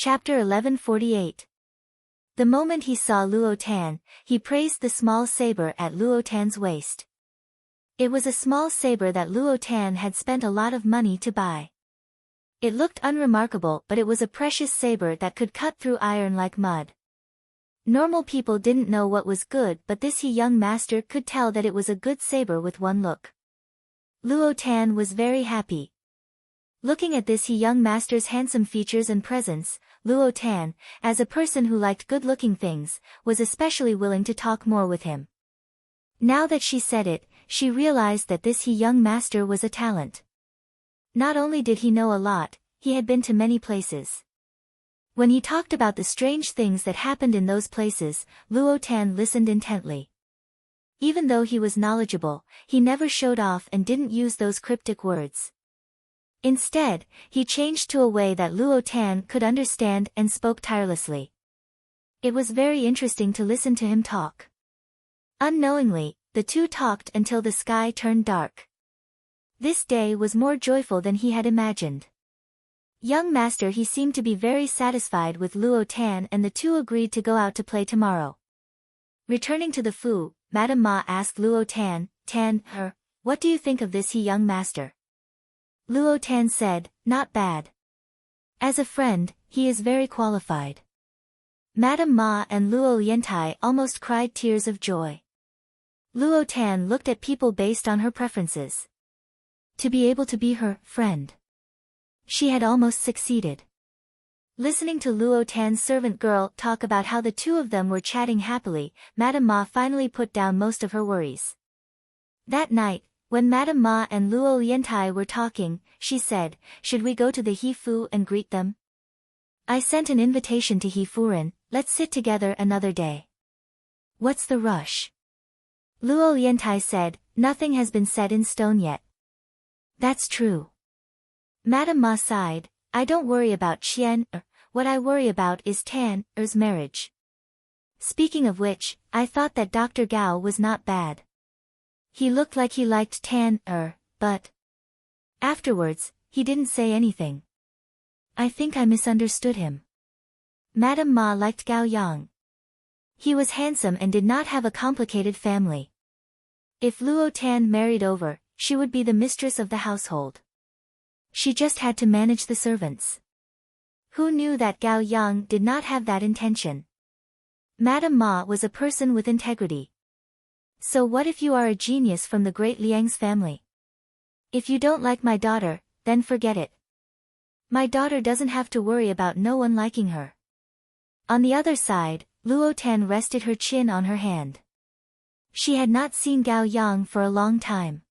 Chapter 1148. The moment he saw Luo Tan, he praised the small saber at Luo Tan's waist. It was a small saber that Luo Tan had spent a lot of money to buy. It looked unremarkable, but it was a precious saber that could cut through iron like mud. Normal people didn't know what was good, but this young master could tell that it was a good saber with one look. Luo Tan was very happy. Looking at this young master's handsome features and presence, Luo Tan, as a person who liked good-looking things, was especially willing to talk more with him. Now that she said it, she realized that this young master was a talent. Not only did he know a lot, he had been to many places. When he talked about the strange things that happened in those places, Luo Tan listened intently. Even though he was knowledgeable, he never showed off and didn't use those cryptic words. Instead, he changed to a way that Luo Tan could understand and spoke tirelessly. It was very interesting to listen to him talk. Unknowingly, the two talked until the sky turned dark. This day was more joyful than he had imagined. Young master, he seemed to be very satisfied with Luo Tan, and the two agreed to go out to play tomorrow. Returning to the Fu, Madame Ma asked Luo Tan, what do you think of this young master? Luo Tan said, not bad. As a friend, he is very qualified. Madame Ma and Luo Yentai almost cried tears of joy. Luo Tan looked at people based on her preferences. To be able to be her friend. She had almost succeeded. Listening to Luo Tan's servant girl talk about how the two of them were chatting happily, Madame Ma finally put down most of her worries. That night, when Madame Ma and Luo Yentai were talking, she said, should we go to the He Fu and greet them? I sent an invitation to He Furen, let's sit together another day. What's the rush? Luo Yentai said, nothing has been set in stone yet. That's true. Madame Ma sighed, I don't worry about Qian, what I worry about is Tan's marriage. Speaking of which, I thought that Dr. Gao was not bad. He looked like he liked Tan, but afterwards, he didn't say anything. I think I misunderstood him. Madame Ma liked Gao Yang. He was handsome and did not have a complicated family. If Luo Tan married over, she would be the mistress of the household. She just had to manage the servants. Who knew that Gao Yang did not have that intention? Madame Ma was a person with integrity. So what if you are a genius from the great Liang's family? If you don't like my daughter, then forget it. My daughter doesn't have to worry about no one liking her. On the other side, Luo Tan rested her chin on her hand. She had not seen Gao Yang for a long time.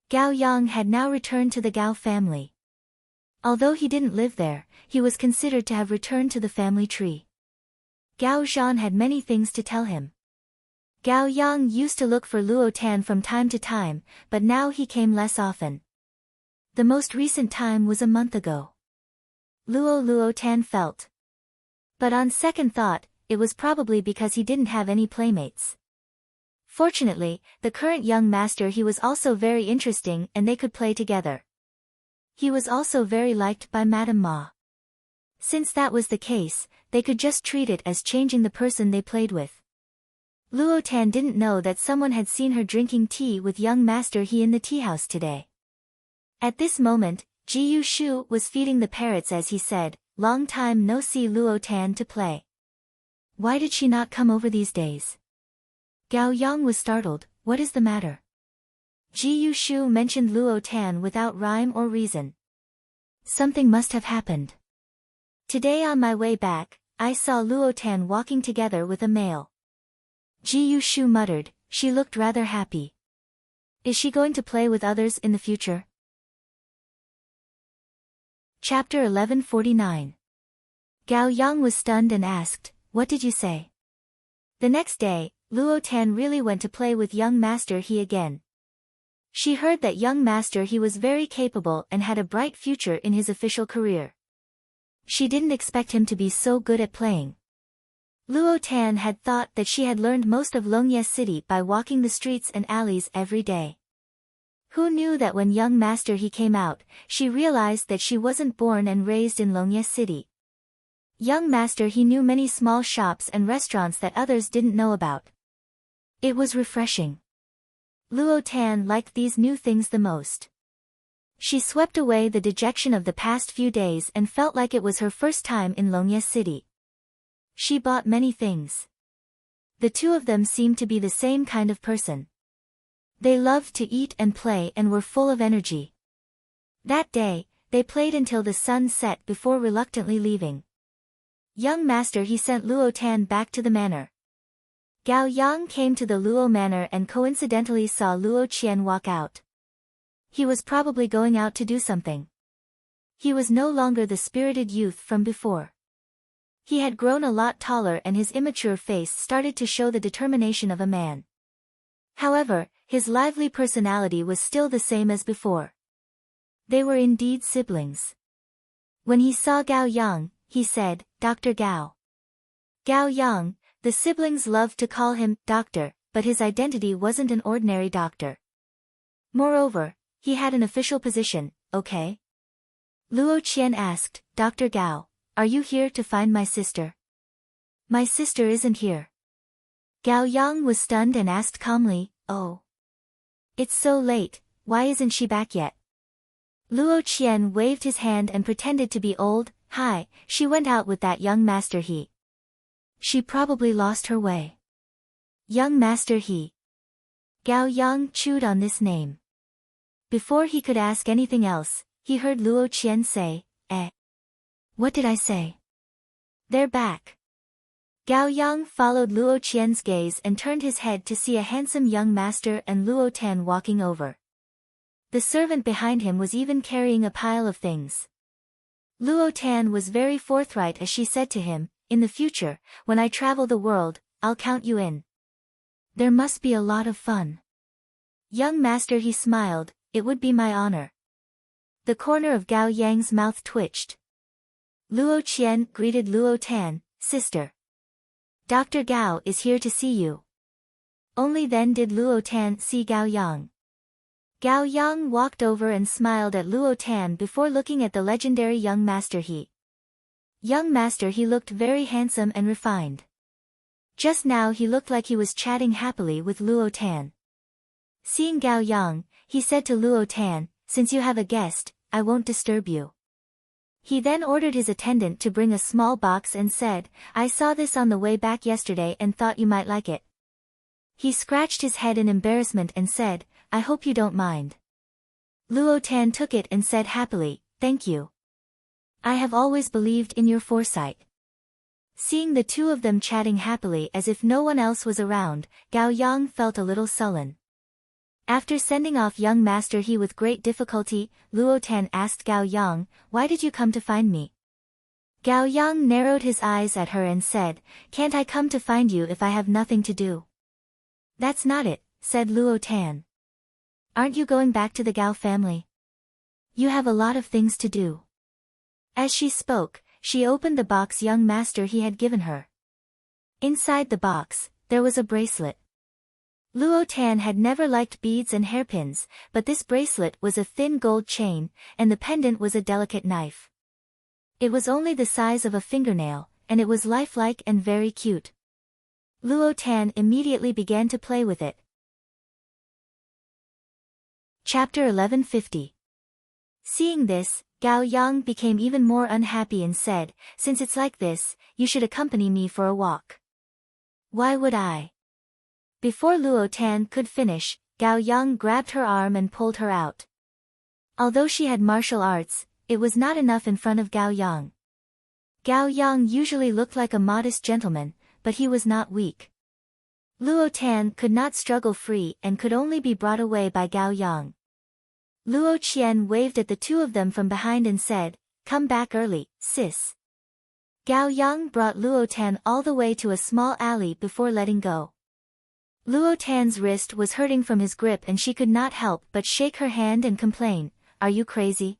Gao Yang had now returned to the Gao family. Although he didn't live there, he was considered to have returned to the family tree. Gao Zhan had many things to tell him. Gao Yang used to look for Luo Tan from time to time, but now he came less often. The most recent time was a month ago. Luo Tan felt. But on second thought, it was probably because he didn't have any playmates. Fortunately, the current young master, he was also very interesting and they could play together. He was also very liked by Madame Ma. Since that was the case, they could just treat it as changing the person they played with. Luo Tan didn't know that someone had seen her drinking tea with young master he in the tea house today. At this moment, Ji Shu was feeding the parrots as he said, long time no see Luo Tan to play. Why did she not come over these days? Gao Yang was startled, what is the matter? Ji Shu mentioned Luo Tan without rhyme or reason. Something must have happened. Today on my way back, I saw Luo Tan walking together with a male. Ji Shu muttered, she looked rather happy. Is she going to play with others in the future? Chapter 1149. Gao Yang was stunned and asked, what did you say? The next day, Luo Tan really went to play with young master he again. She heard that young master he was very capable and had a bright future in his official career. She didn't expect him to be so good at playing. Luo Tan had thought that she had learned most of Longye City by walking the streets and alleys every day. Who knew that when young master he came out, she realized that she wasn't born and raised in Longye City. Young master he knew many small shops and restaurants that others didn't know about. It was refreshing. Luo Tan liked these new things the most. She swept away the dejection of the past few days and felt like it was her first time in Longye City. She bought many things. The two of them seemed to be the same kind of person. They loved to eat and play and were full of energy. That day, they played until the sun set before reluctantly leaving. Young master he sent Luo Tan back to the manor. Gao Yang came to the Luo manor and coincidentally saw Luo Qian walk out. He was probably going out to do something. He was no longer the spirited youth from before. He had grown a lot taller and his immature face started to show the determination of a man. However, his lively personality was still the same as before. They were indeed siblings. When he saw Gao Yang, he said, "Dr. Gao." Gao Yang, the siblings loved to call him doctor, but his identity wasn't an ordinary doctor. Moreover, he had an official position, okay? Luo Qian asked, "Dr. Gao, are you here to find my sister?" "My sister isn't here." Gao Yang was stunned and asked calmly, "Oh. It's so late, why isn't she back yet?" Luo Qian waved his hand and pretended to be old. "Hi, she went out with that young master he. She probably lost her way." Young master he. Gao Yang chewed on this name. Before he could ask anything else, he heard Luo Qian say, "Eh. What did I say?" "They're back." Gao Yang followed Luo Qian's gaze and turned his head to see a handsome young master and Luo Tan walking over. The servant behind him was even carrying a pile of things. Luo Tan was very forthright as she said to him, "In the future, when I travel the world, I'll count you in. There must be a lot of fun." Young master he smiled, "It would be my honor." The corner of Gao Yang's mouth twitched. Luo Qian greeted Luo Tan, "Sister. Dr. Gao is here to see you." Only then did Luo Tan see Gao Yang. Gao Yang walked over and smiled at Luo Tan before looking at the legendary young master he. Young master he looked very handsome and refined. Just now he looked like he was chatting happily with Luo Tan. Seeing Gao Yang, he said to Luo Tan, "Since you have a guest, I won't disturb you." He then ordered his attendant to bring a small box and said, "I saw this on the way back yesterday and thought you might like it." He scratched his head in embarrassment and said, "I hope you don't mind." Luo Tan took it and said happily, "Thank you. I have always believed in your foresight." Seeing the two of them chatting happily as if no one else was around, Gao Yang felt a little sullen. After sending off young master he with great difficulty, Luo Tan asked Gao Yang, "Why did you come to find me?" Gao Yang narrowed his eyes at her and said, "Can't I come to find you if I have nothing to do?" "That's not it," said Luo Tan. "Aren't you going back to the Gao family? You have a lot of things to do." As she spoke, she opened the box young master he had given her. Inside the box, there was a bracelet. Luo Tan had never liked beads and hairpins, but this bracelet was a thin gold chain, and the pendant was a delicate knife. It was only the size of a fingernail, and it was lifelike and very cute. Luo Tan immediately began to play with it. Chapter 1150. Seeing this, Gao Yang became even more unhappy and said, "Since it's like this, you should accompany me for a walk." "Why would I?" Before Luo Tan could finish, Gao Yang grabbed her arm and pulled her out. Although she had martial arts, it was not enough in front of Gao Yang. Gao Yang usually looked like a modest gentleman, but he was not weak. Luo Tan could not struggle free and could only be brought away by Gao Yang. Luo Qian waved at the two of them from behind and said, "Come back early, sis." Gao Yang brought Luo Tan all the way to a small alley before letting go. Luo Tan's wrist was hurting from his grip and she could not help but shake her hand and complain, "Are you crazy?"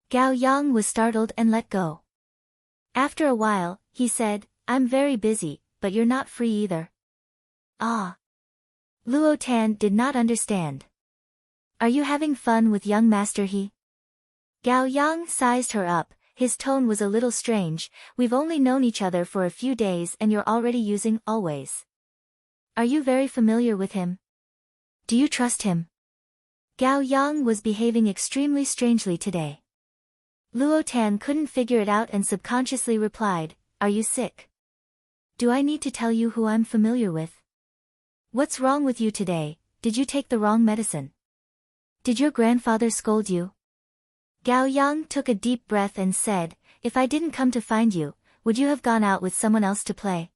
Gao Yang was startled and let go. After a while, he said, "I'm very busy, but you're not free either." "Ah." Luo Tan did not understand. "Are you having fun with young master he?" Gao Yang sized her up, his tone was a little strange. We've only known each other for a few days and you're already using always. Are you very familiar with him? Do you trust him? Gao Yang was behaving extremely strangely today. Luo Tan couldn't figure it out and subconsciously replied, are you sick? Do I need to tell you who I'm familiar with? What's wrong with you today? Did you take the wrong medicine? Did your grandfather scold you? Gao Yang took a deep breath and said, if I didn't come to find you, would you have gone out with someone else to play?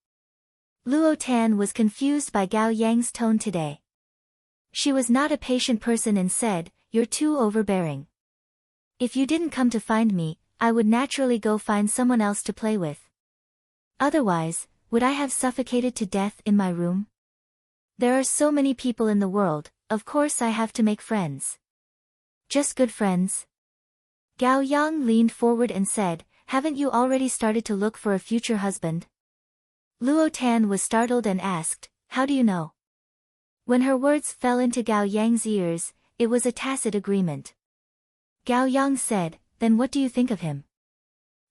Luo Tan was confused by Gao Yang's tone today. She was not a patient person and said, you're too overbearing. If you didn't come to find me, I would naturally go find someone else to play with. Otherwise, would I have suffocated to death in my room? There are so many people in the world, of course I have to make friends. Just good friends? Gao Yang leaned forward and said, haven't you already started to look for a future husband? Luo Tan was startled and asked, how do you know? When her words fell into Gao Yang's ears, it was a tacit agreement. Gao Yang said, then what do you think of him?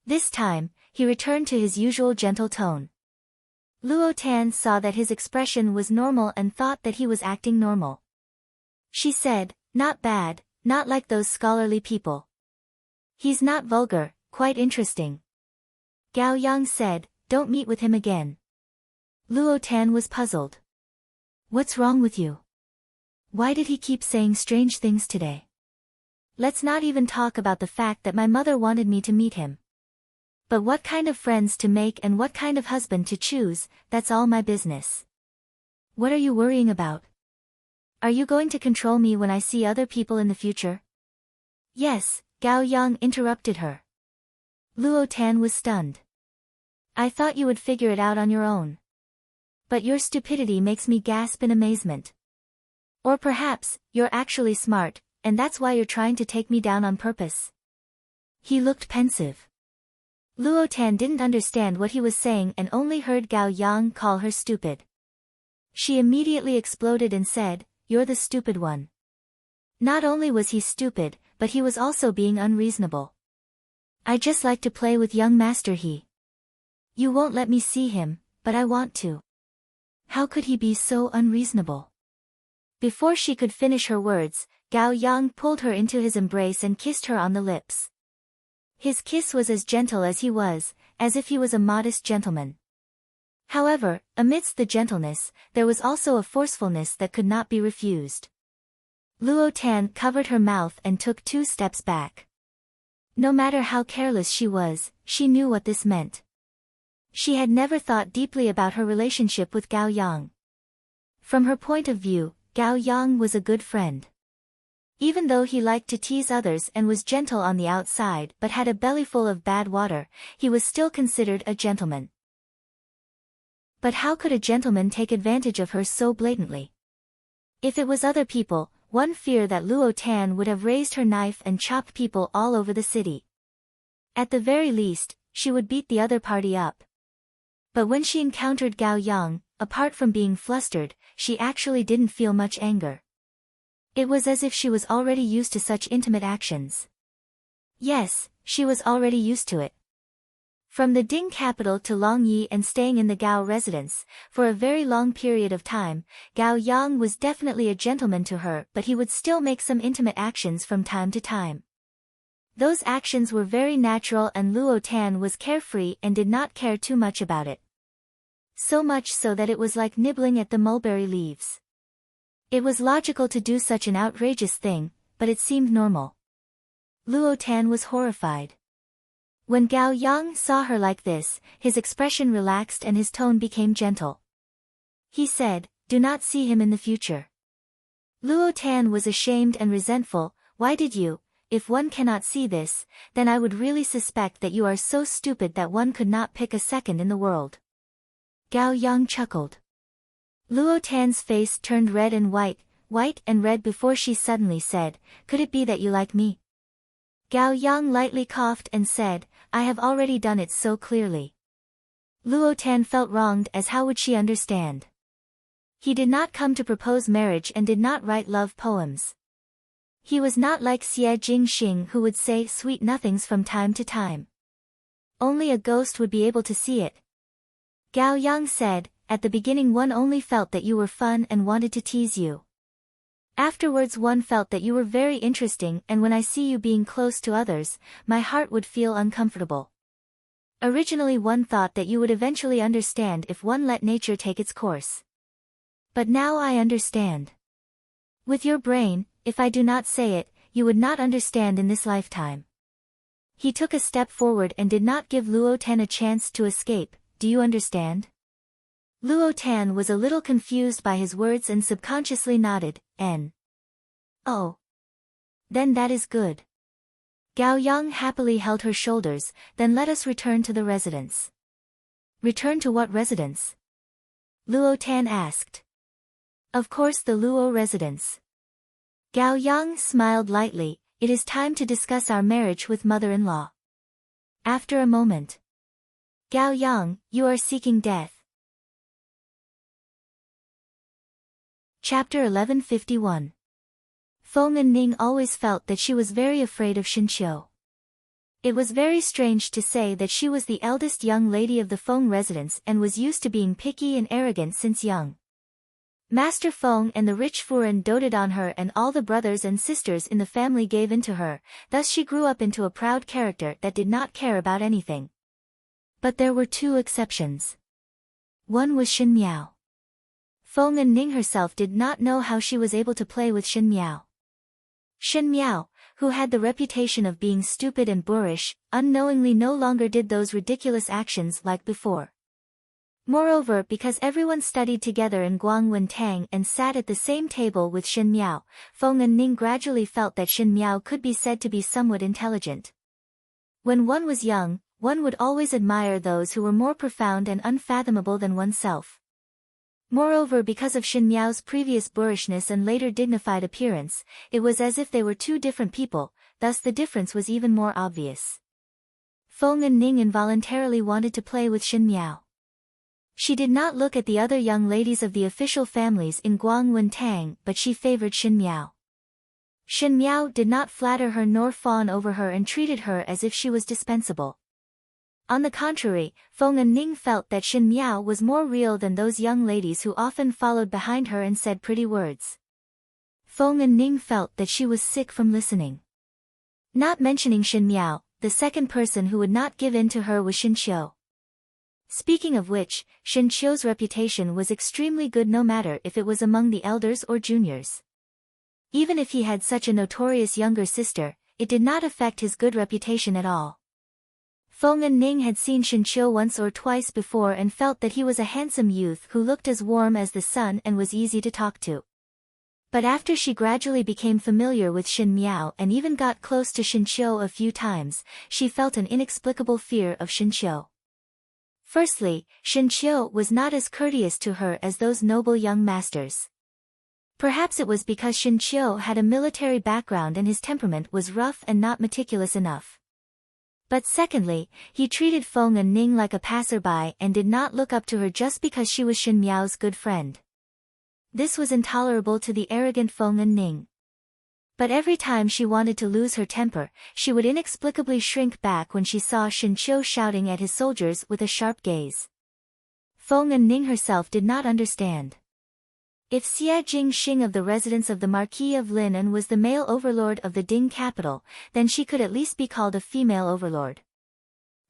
This time, he returned to his usual gentle tone. Luo Tan saw that his expression was normal and thought that he was acting normal. She said, not bad, not like those scholarly people. He's not vulgar, quite interesting. Gao Yang said, don't meet with him again. Luo Tan was puzzled. What's wrong with you? Why did he keep saying strange things today? Let's not even talk about the fact that my mother wanted me to meet him. But what kind of friends to make and what kind of husband to choose, that's all my business. What are you worrying about? Are you going to control me when I see other people in the future? Yes, Gao Yang interrupted her. Luo Tan was stunned. I thought you would figure it out on your own. But your stupidity makes me gasp in amazement. Or perhaps, you're actually smart, and that's why you're trying to take me down on purpose. He looked pensive. Luo Tan didn't understand what he was saying and only heard Gao Yang call her stupid. She immediately exploded and said, you're the stupid one. Not only was he stupid, but he was also being unreasonable. I just like to play with young Master He. You won't let me see him, but I want to. How could he be so unreasonable? Before she could finish her words, Gao Yang pulled her into his embrace and kissed her on the lips. His kiss was as gentle as he was, as if he was a modest gentleman. However, amidst the gentleness, there was also a forcefulness that could not be refused. Luo Tan covered her mouth and took 2 steps back. No matter how careless she was, she knew what this meant. She had never thought deeply about her relationship with Gao Yang. From her point of view, Gao Yang was a good friend. Even though he liked to tease others and was gentle on the outside but had a bellyful of bad water, he was still considered a gentleman. But how could a gentleman take advantage of her so blatantly? If it was other people, one feared that Luo Tan would have raised her knife and chopped people all over the city. At the very least, she would beat the other party up. But when she encountered Gao Yang, apart from being flustered, she actually didn't feel much anger. It was as if she was already used to such intimate actions. Yes, she was already used to it. From the Ding capital to Longyi and staying in the Gao residence, for a very long period of time, Gao Yang was definitely a gentleman to her, but he would still make some intimate actions from time to time. Those actions were very natural and Luo Tan was carefree and did not care too much about it. So much so that it was like nibbling at the mulberry leaves. It was logical to do such an outrageous thing, but it seemed normal. Luo Tan was horrified. When Gao Yang saw her like this, his expression relaxed and his tone became gentle. He said, do not see him in the future. Luo Tan was ashamed and resentful. Why did you? If one cannot see this, then I would really suspect that you are so stupid that one could not pick a second in the world. Gao Yang chuckled. Luo Tan's face turned red and white and red before she suddenly said, could it be that you like me? Gao Yang lightly coughed and said, I have already done it so clearly. Luo Tan felt wronged as how would she understand? He did not come to propose marriage and did not write love poems. He was not like Xie Jingxing who would say sweet nothings from time to time. Only a ghost would be able to see it. Gao Yang said, at the beginning one only felt that you were fun and wanted to tease you. Afterwards one felt that you were very interesting, and when I see you being close to others, my heart would feel uncomfortable. Originally one thought that you would eventually understand if one let nature take its course. But now I understand. With your brain, if I do not say it, you would not understand in this lifetime. He took a step forward and did not give Luo Tan a chance to escape. Do you understand? Luo Tan was a little confused by his words and subconsciously nodded, Oh. Then that is good. Gao Yang happily held her shoulders. Then let us return to the residence. Return to what residence? Luo Tan asked. Of course the Luo residence. Gao Yang smiled lightly. It is time to discuss our marriage with mother-in-law. After a moment. Gao Yang, you are seeking death. Chapter 1151. Feng and Ning always felt that she was very afraid of Xinqiu. It was very strange to say that she was the eldest young lady of the Feng residence and was used to being picky and arrogant since young. Master Feng and the rich Furen doted on her, and all the brothers and sisters in the family gave in to her, thus she grew up into a proud character that did not care about anything. But there were two exceptions. One was Xin Miao. Feng and Ning herself did not know how she was able to play with Xin Miao. Xin Miao, who had the reputation of being stupid and boorish, unknowingly no longer did those ridiculous actions like before. Moreover, because everyone studied together in Guangwen Tang and sat at the same table with Xin Miao, Feng and Ning gradually felt that Xin Miao could be said to be somewhat intelligent. When one was young, one would always admire those who were more profound and unfathomable than oneself. Moreover, because of Xin Miao's previous boorishness and later dignified appearance, it was as if they were two different people, thus the difference was even more obvious. Feng and Ning involuntarily wanted to play with Xin Miao. She did not look at the other young ladies of the official families in Guangwen Tang, but she favored Xin Miao. Xin Miao did not flatter her nor fawn over her and treated her as if she was dispensable. On the contrary, Feng and Ning felt that Xin Miao was more real than those young ladies who often followed behind her and said pretty words. Feng and Ning felt that she was sick from listening. Not mentioning Xin Miao, the second person who would not give in to her was Xinqiu. Speaking of which, Xinqiu's reputation was extremely good no matter if it was among the elders or juniors. Even if he had such a notorious younger sister, it did not affect his good reputation at all. Feng and Ning had seen Xinqiu once or twice before and felt that he was a handsome youth who looked as warm as the sun and was easy to talk to. But after she gradually became familiar with Xin Miao and even got close to Xinqiu a few times, she felt an inexplicable fear of Xinqiu. Firstly, Xinqiu was not as courteous to her as those noble young masters. Perhaps it was because Xinqiu had a military background and his temperament was rough and not meticulous enough. But secondly, he treated Feng and Ning like a passerby and did not look up to her just because she was Xin Miao's good friend. This was intolerable to the arrogant Feng and Ning. But every time she wanted to lose her temper, she would inexplicably shrink back when she saw Xinqiu shouting at his soldiers with a sharp gaze. Feng and Ning herself did not understand. If Xie Jingxing of the residence of the Marquis of Linan was the male overlord of the Ding capital, then she could at least be called a female overlord.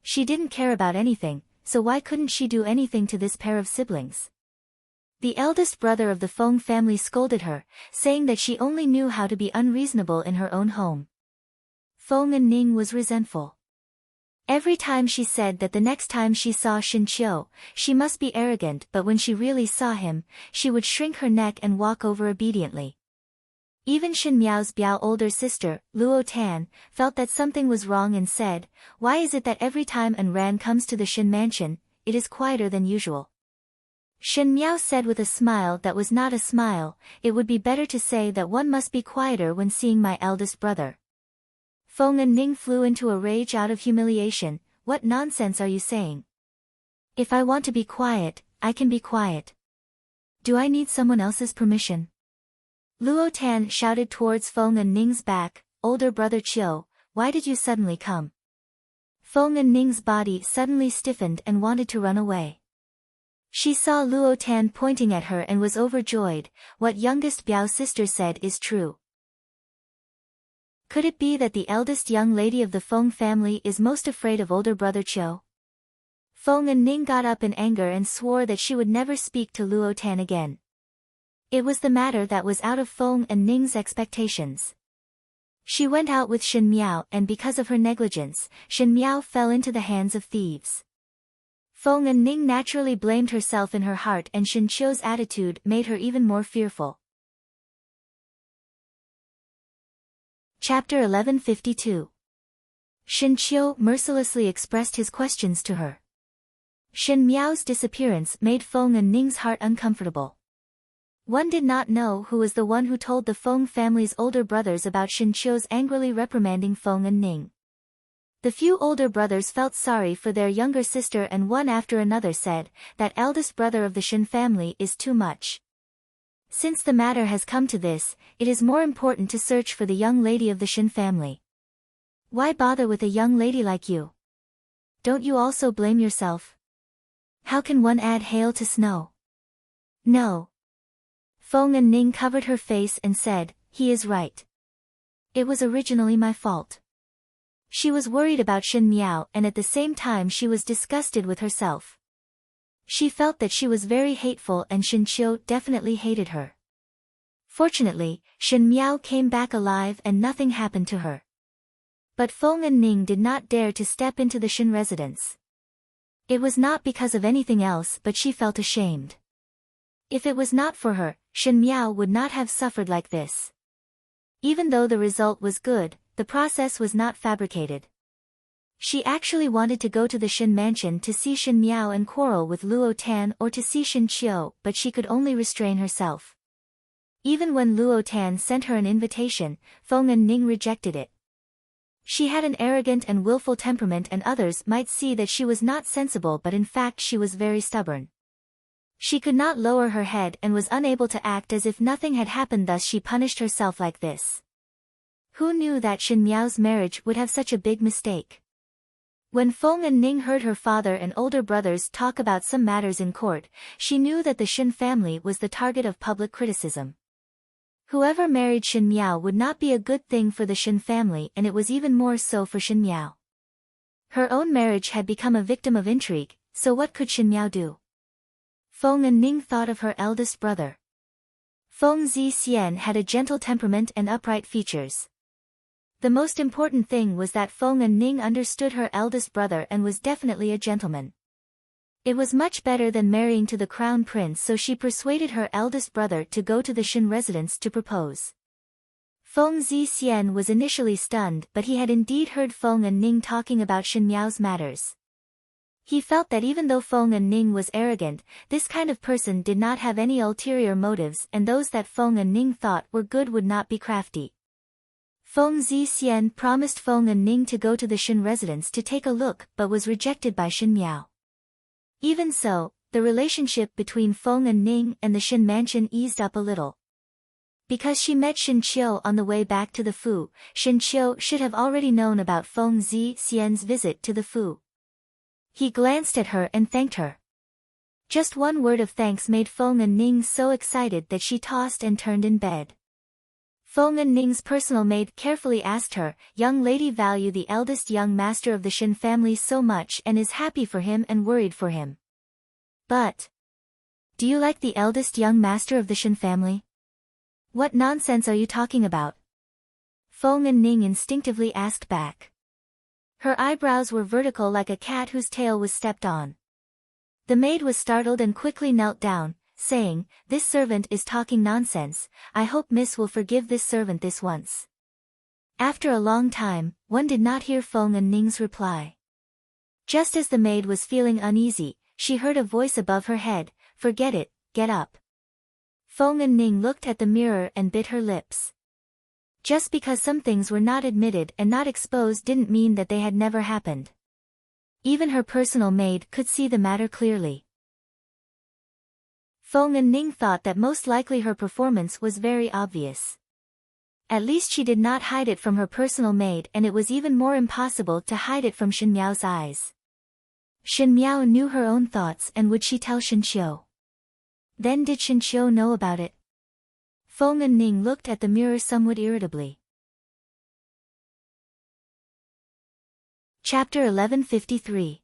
She didn't care about anything, so why couldn't she do anything to this pair of siblings? The eldest brother of the Feng family scolded her, saying that she only knew how to be unreasonable in her own home. Feng and Ning was resentful. Every time she said that the next time she saw Xinqiu, she must be arrogant, but when she really saw him, she would shrink her neck and walk over obediently. Even Xin Miao's Biao older sister, Luo Tan, felt that something was wrong and said, "Why is it that every time An Ran comes to the Xin mansion, it is quieter than usual?" Xin Miao said with a smile that was not a smile, "It would be better to say that one must be quieter when seeing my eldest brother." Feng and Ning flew into a rage out of humiliation. "What nonsense are you saying? If I want to be quiet, I can be quiet. Do I need someone else's permission?" Luo Tan shouted towards Feng and Ning's back, "Older brother Chiu, why did you suddenly come?" Feng and Ning's body suddenly stiffened and wanted to run away. She saw Luo Tan pointing at her and was overjoyed. What youngest Biao sister said is true. Could it be that the eldest young lady of the Feng family is most afraid of older brother Qiu? Feng and Ning got up in anger and swore that she would never speak to Luo Tan again. It was the matter that was out of Feng and Ning's expectations. She went out with Shen Miao, and because of her negligence, Shen Miao fell into the hands of thieves. Feng and Ning naturally blamed herself in her heart, and Shen Qiu's attitude made her even more fearful. Chapter 1152. Shen Qiu mercilessly expressed his questions to her. Shen Miao's disappearance made Feng and Ning's heart uncomfortable. One did not know who was the one who told the Feng family's older brothers about Shen Qiu's angrily reprimanding Feng and Ning. The few older brothers felt sorry for their younger sister, and one after another said, "That eldest brother of the Shen family is too much. Since the matter has come to this, it is more important to search for the young lady of the Shen family. Why bother with a young lady like you? Don't you also blame yourself? How can one add hail to snow?" "No." Feng and Ning covered her face and said, "He is right. It was originally my fault." She was worried about Shen Miao, and at the same time she was disgusted with herself. She felt that she was very hateful, and Shen Qiu definitely hated her. Fortunately, Shen Miao came back alive and nothing happened to her. But Feng and Ning did not dare to step into the Shen residence. It was not because of anything else, but she felt ashamed. If it was not for her, Shen Miao would not have suffered like this. Even though the result was good, the process was not fabricated. She actually wanted to go to the Shen mansion to see Shen Miao and quarrel with Luo Tan, or to see Shen Qiu, but she could only restrain herself. Even when Luo Tan sent her an invitation, Feng and Ning rejected it. She had an arrogant and willful temperament, and others might see that she was not sensible, but in fact she was very stubborn. She could not lower her head and was unable to act as if nothing had happened, thus she punished herself like this. Who knew that Shen Miao's marriage would have such a big mistake? When Feng and Ning heard her father and older brothers talk about some matters in court, she knew that the Shen family was the target of public criticism. Whoever married Shen Miao would not be a good thing for the Shen family, and it was even more so for Shen Miao. Her own marriage had become a victim of intrigue, so what could Shen Miao do? Feng and Ning thought of her eldest brother. Feng Zixian had a gentle temperament and upright features. The most important thing was that Feng and Ning understood her eldest brother and was definitely a gentleman. It was much better than marrying to the crown prince, so she persuaded her eldest brother to go to the Shen residence to propose. Feng Zixian was initially stunned, but he had indeed heard Feng and Ning talking about Shen Miao's matters. He felt that even though Feng and Ning was arrogant, this kind of person did not have any ulterior motives, and those that Feng and Ning thought were good would not be crafty. Feng Zixian promised Feng and Ning to go to the Shen residence to take a look, but was rejected by Shen Miao. Even so, the relationship between Feng and Ning and the Shen mansion eased up a little. Because she met Shen Qiu on the way back to the Fu, Shen Qiu should have already known about Feng Zixian's visit to the Fu. He glanced at her and thanked her. Just one word of thanks made Feng and Ning so excited that she tossed and turned in bed. Feng and Ning's personal maid carefully asked her, "Young lady value the eldest young master of the Shen family so much and is happy for him and worried for him. But do you like the eldest young master of the Shen family? What nonsense are you talking about?" Feng and Ning instinctively asked back. Her eyebrows were vertical like a cat whose tail was stepped on. The maid was startled and quickly knelt down, saying, "This servant is talking nonsense. I hope Miss will forgive this servant this once." After a long time, one did not hear Feng and Ning's reply. Just as the maid was feeling uneasy, she heard a voice above her head, "Forget it, get up." Feng and Ning looked at the mirror and bit her lips. Just because some things were not admitted and not exposed didn't mean that they had never happened. Even her personal maid could see the matter clearly. Feng and Ning thought that most likely her performance was very obvious. At least she did not hide it from her personal maid, and it was even more impossible to hide it from Shen Miao's eyes. Shen Miao knew her own thoughts, and would she tell Shen Qiu? Then did Shen Qiu know about it? Feng and Ning looked at the mirror somewhat irritably. Chapter 1153.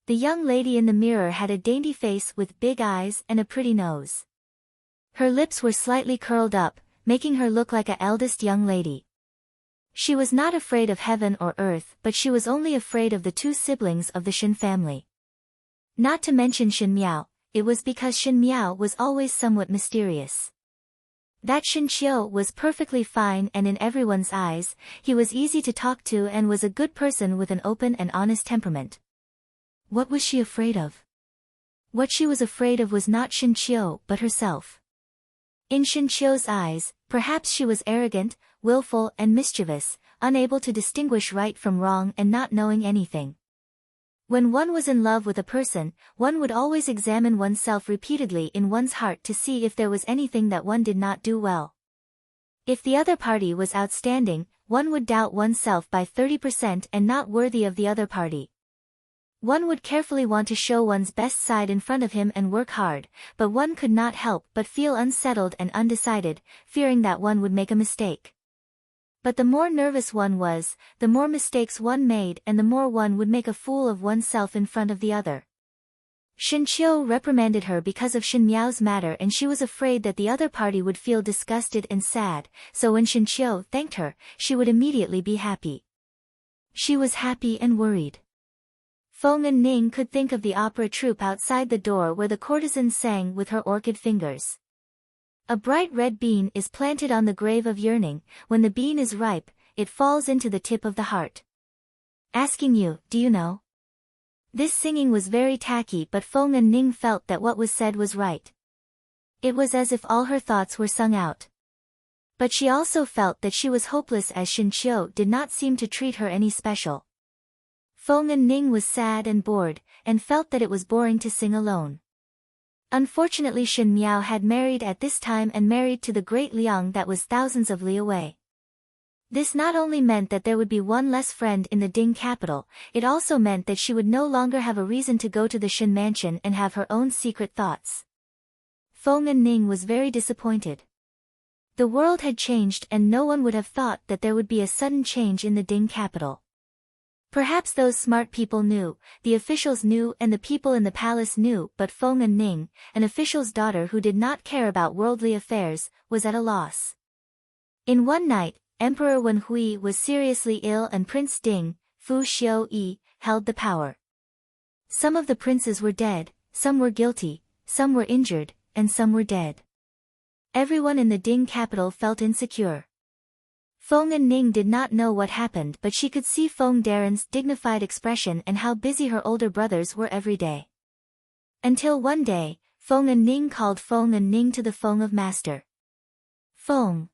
The young lady in the mirror had a dainty face with big eyes and a pretty nose. Her lips were slightly curled up, making her look like a eldest young lady. She was not afraid of heaven or earth, but she was only afraid of the two siblings of the Shen family. Not to mention Shen Miao, it was because Shen Miao was always somewhat mysterious. That Shen Qiu was perfectly fine, and in everyone's eyes, he was easy to talk to and was a good person with an open and honest temperament. What was she afraid of? What she was afraid of was not Shen Qiu but herself. In Shen Qiu's eyes, perhaps she was arrogant, willful and mischievous, unable to distinguish right from wrong and not knowing anything. When one was in love with a person, one would always examine oneself repeatedly in one's heart to see if there was anything that one did not do well. If the other party was outstanding, one would doubt oneself by 30% and not worthy of the other party. One would carefully want to show one's best side in front of him and work hard, but one could not help but feel unsettled and undecided, fearing that one would make a mistake. But the more nervous one was, the more mistakes one made and the more one would make a fool of oneself in front of the other. Shen Qiu reprimanded her because of Shen Miao's matter, and she was afraid that the other party would feel disgusted and sad, so when Shen Qiu thanked her, she would immediately be happy. She was happy and worried. Feng and Ning could think of the opera troupe outside the door where the courtesan sang with her orchid fingers. A bright red bean is planted on the grave of yearning. When the bean is ripe, it falls into the tip of the heart. Asking you, do you know? This singing was very tacky, but Feng and Ning felt that what was said was right. It was as if all her thoughts were sung out. But she also felt that she was hopeless as Shen Qiu did not seem to treat her any special. Feng and Ning was sad and bored, and felt that it was boring to sing alone. Unfortunately Shen Miao had married at this time and married to the great Liang that was thousands of li away. This not only meant that there would be one less friend in the Ding capital, it also meant that she would no longer have a reason to go to the Shen mansion and have her own secret thoughts. Feng and Ning was very disappointed. The world had changed and no one would have thought that there would be a sudden change in the Ding capital. Perhaps those smart people knew, the officials knew and the people in the palace knew, but Feng and Ning, an official's daughter who did not care about worldly affairs, was at a loss. In one night, Emperor Wen Hui was seriously ill and Prince Ding, Fu Xiu-yi, held the power. Some of the princes were dead, some were guilty, some were injured, and some were dead. Everyone in the Ding capital felt insecure. Feng and Ning did not know what happened, but she could see Feng Darren's dignified expression and how busy her older brothers were every day. Until one day, Feng and Ning called Feng and Ning to the Feng of Master. Feng.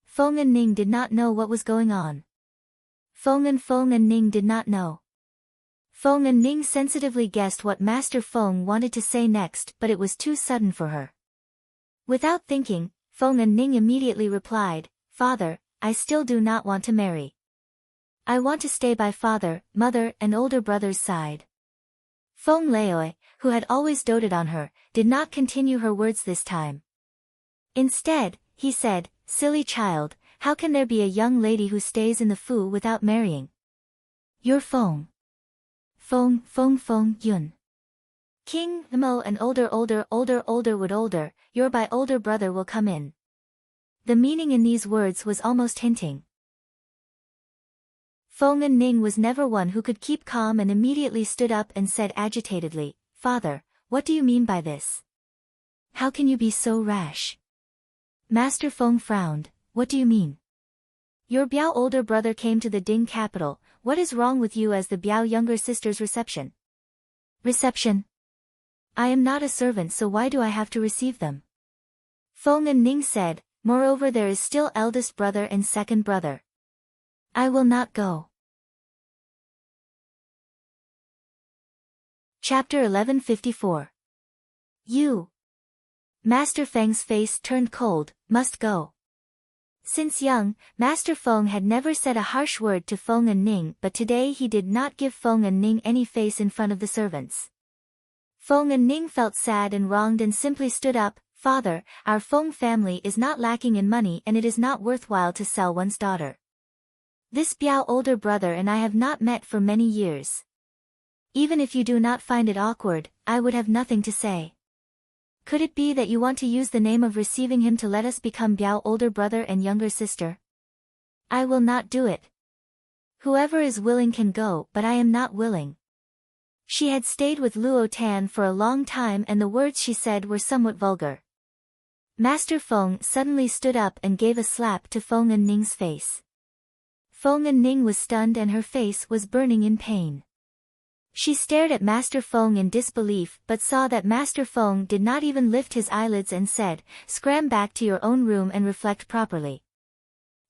Feng and Ning did not know what was going on. Feng and Ning did not know. Feng and Ning sensitively guessed what Master Feng wanted to say next, but it was too sudden for her. Without thinking, Feng and Ning immediately replied, "Father, I still do not want to marry. I want to stay by father, mother and older brother's side." Feng Leoi, who had always doted on her, did not continue her words this time. Instead, he said, "Silly child, how can there be a young lady who stays in the Fu without marrying? You're Feng. Feng Yun. King Mo and older would older, your by older brother will come in." The meaning in these words was almost hinting. Feng and Ning was never one who could keep calm and immediately stood up and said agitatedly, "Father, what do you mean by this? How can you be so rash?" Master Feng frowned, "What do you mean? Your Biao older brother came to the Ding capital, what is wrong with you as the Biao younger sister's reception?" "Reception? I am not a servant, so why do I have to receive them?" Feng and Ning said, "Moreover there is still eldest brother and second brother. I will not go." Chapter 1154. You. Master Feng's face turned cold, "Must go. Since young, Master Feng had never said a harsh word to Feng and Ning, but today he did not give Feng and Ning any face in front of the servants. Feng and Ning felt sad and wronged and simply stood up. Father, our Feng family is not lacking in money and it is not worthwhile to sell one's daughter. This Biao older brother and I have not met for many years. Even if you do not find it awkward, I would have nothing to say. Could it be that you want to use the name of receiving him to let us become Biao older brother and younger sister? I will not do it. Whoever is willing can go, but I am not willing. She had stayed with Luo Tan for a long time and the words she said were somewhat vulgar. Master Feng suddenly stood up and gave a slap to Feng and Ning's face. Feng and Ning was stunned and her face was burning in pain. She stared at Master Feng in disbelief but saw that Master Feng did not even lift his eyelids and said, "Scram back to your own room and reflect properly.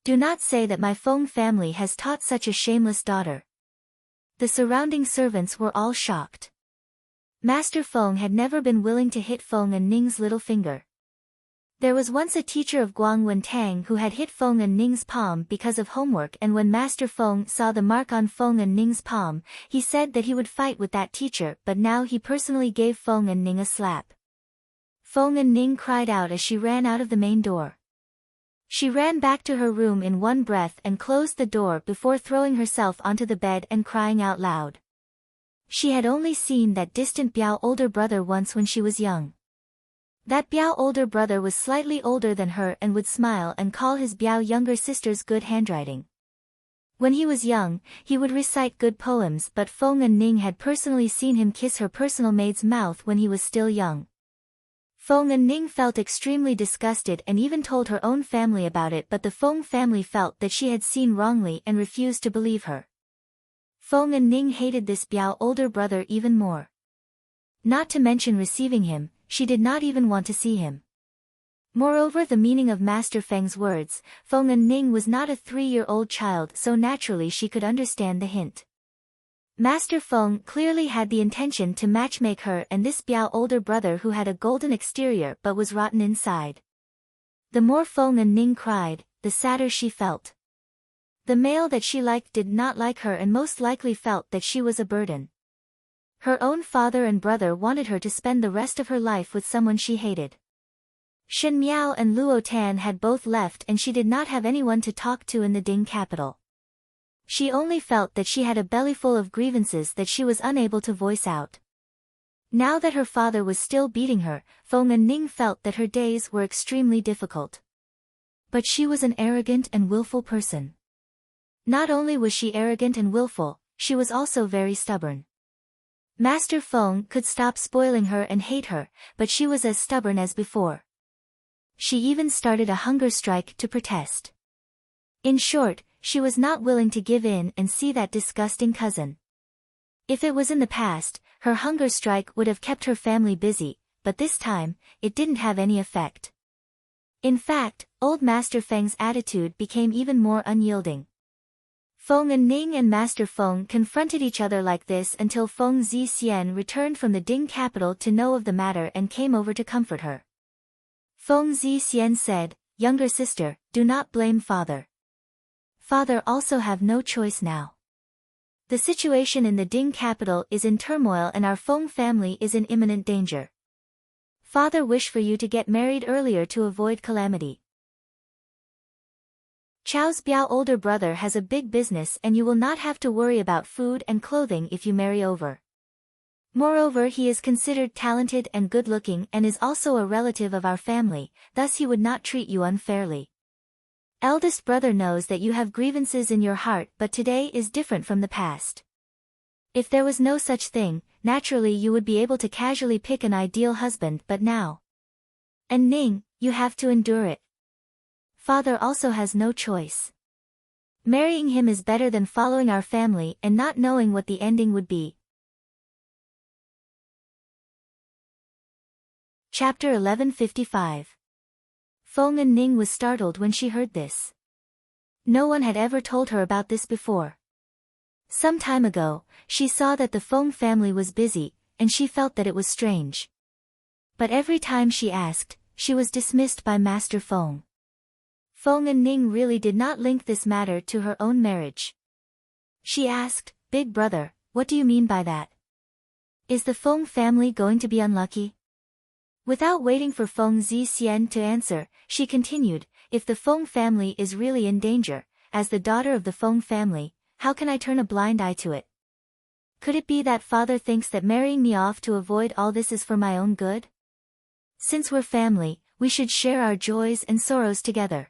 Do not say that my Feng family has taught such a shameless daughter." The surrounding servants were all shocked. Master Feng had never been willing to hit Feng and Ning's little finger. There was once a teacher of Guangwen Tang who had hit Feng and Ning's palm because of homework, and when Master Feng saw the mark on Feng and Ning's palm, he said that he would fight with that teacher, but now he personally gave Feng and Ning a slap. Feng and Ning cried out as she ran out of the main door. She ran back to her room in one breath and closed the door before throwing herself onto the bed and crying out loud. She had only seen that distant Biao older brother once when she was young. That Biao older brother was slightly older than her and would smile and call his Biao younger sister's good handwriting. When he was young, he would recite good poems, but Feng and Ning had personally seen him kiss her personal maid's mouth when he was still young. Feng and Ning felt extremely disgusted and even told her own family about it, but the Feng family felt that she had seen wrongly and refused to believe her. Feng and Ning hated this Biao older brother even more. Not to mention receiving him, she did not even want to see him. Moreover, the meaning of Master Feng's words, Feng and Ning was not a 3-year-old child, so naturally she could understand the hint. Master Feng clearly had the intention to matchmake her and this Biao older brother who had a golden exterior but was rotten inside. The more Feng and Ning cried, the sadder she felt. The male that she liked did not like her and most likely felt that she was a burden. Her own father and brother wanted her to spend the rest of her life with someone she hated. Shen Miao and Luo Tan had both left and she did not have anyone to talk to in the Ding capital. She only felt that she had a bellyful of grievances that she was unable to voice out. Now that her father was still beating her, Feng and Ning felt that her days were extremely difficult. But she was an arrogant and willful person. Not only was she arrogant and willful, she was also very stubborn. Master Feng could stop spoiling her and hate her, but she was as stubborn as before. She even started a hunger strike to protest. In short, she was not willing to give in and see that disgusting cousin. If it was in the past, her hunger strike would have kept her family busy, but this time, it didn't have any effect. In fact, old Master Feng's attitude became even more unyielding. Feng and Ning and Master Feng confronted each other like this until Feng Zixian returned from the Ding capital to know of the matter and came over to comfort her. Feng Zixian said, "Younger sister, do not blame father. Father also have no choice now. The situation in the Ding capital is in turmoil and our Feng family is in imminent danger. Father wished for you to get married earlier to avoid calamity. Chao's Biao older brother has a big business and you will not have to worry about food and clothing if you marry over. Moreover, he is considered talented and good-looking and is also a relative of our family, thus he would not treat you unfairly. Eldest brother knows that you have grievances in your heart, but today is different from the past. If there was no such thing, naturally you would be able to casually pick an ideal husband, but now. And Ning, you have to endure it. Father also has no choice. Marrying him is better than following our family and not knowing what the ending would be." Chapter 1155. Feng and Ning was startled when she heard this. No one had ever told her about this before. Some time ago, she saw that the Feng family was busy, and she felt that it was strange. But every time she asked, she was dismissed by Master Feng. Feng and Ning really did not link this matter to her own marriage. She asked, "Big brother, what do you mean by that? Is the Feng family going to be unlucky?" Without waiting for Feng Zixian to answer, she continued, "If the Feng family is really in danger, as the daughter of the Feng family, how can I turn a blind eye to it? Could it be that father thinks that marrying me off to avoid all this is for my own good? Since we're family, we should share our joys and sorrows together."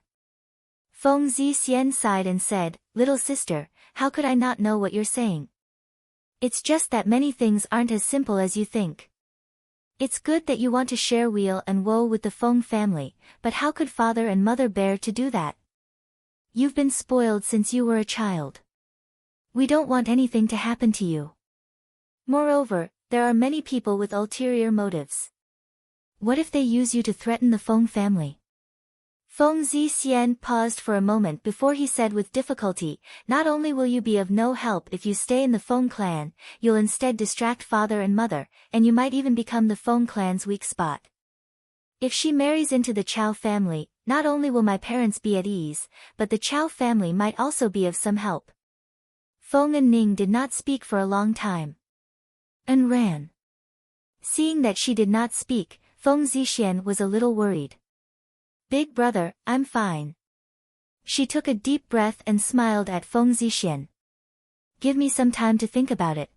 Feng Zixian sighed and said, "Little sister, how could I not know what you're saying? It's just that many things aren't as simple as you think. It's good that you want to share weal and woe with the Feng family, but how could father and mother bear to do that? You've been spoiled since you were a child. We don't want anything to happen to you. Moreover, there are many people with ulterior motives. What if they use you to threaten the Feng family?" Feng Zixian paused for a moment before he said with difficulty, "Not only will you be of no help if you stay in the Feng clan, you'll instead distract father and mother, and you might even become the Feng clan's weak spot. If she marries into the Chao family, not only will my parents be at ease, but the Chao family might also be of some help." Feng and Ning did not speak for a long time, and ran. Seeing that she did not speak, Feng Zixian was a little worried. "Big brother, I'm fine." She took a deep breath and smiled at Feng Zixian. "Give me some time to think about it."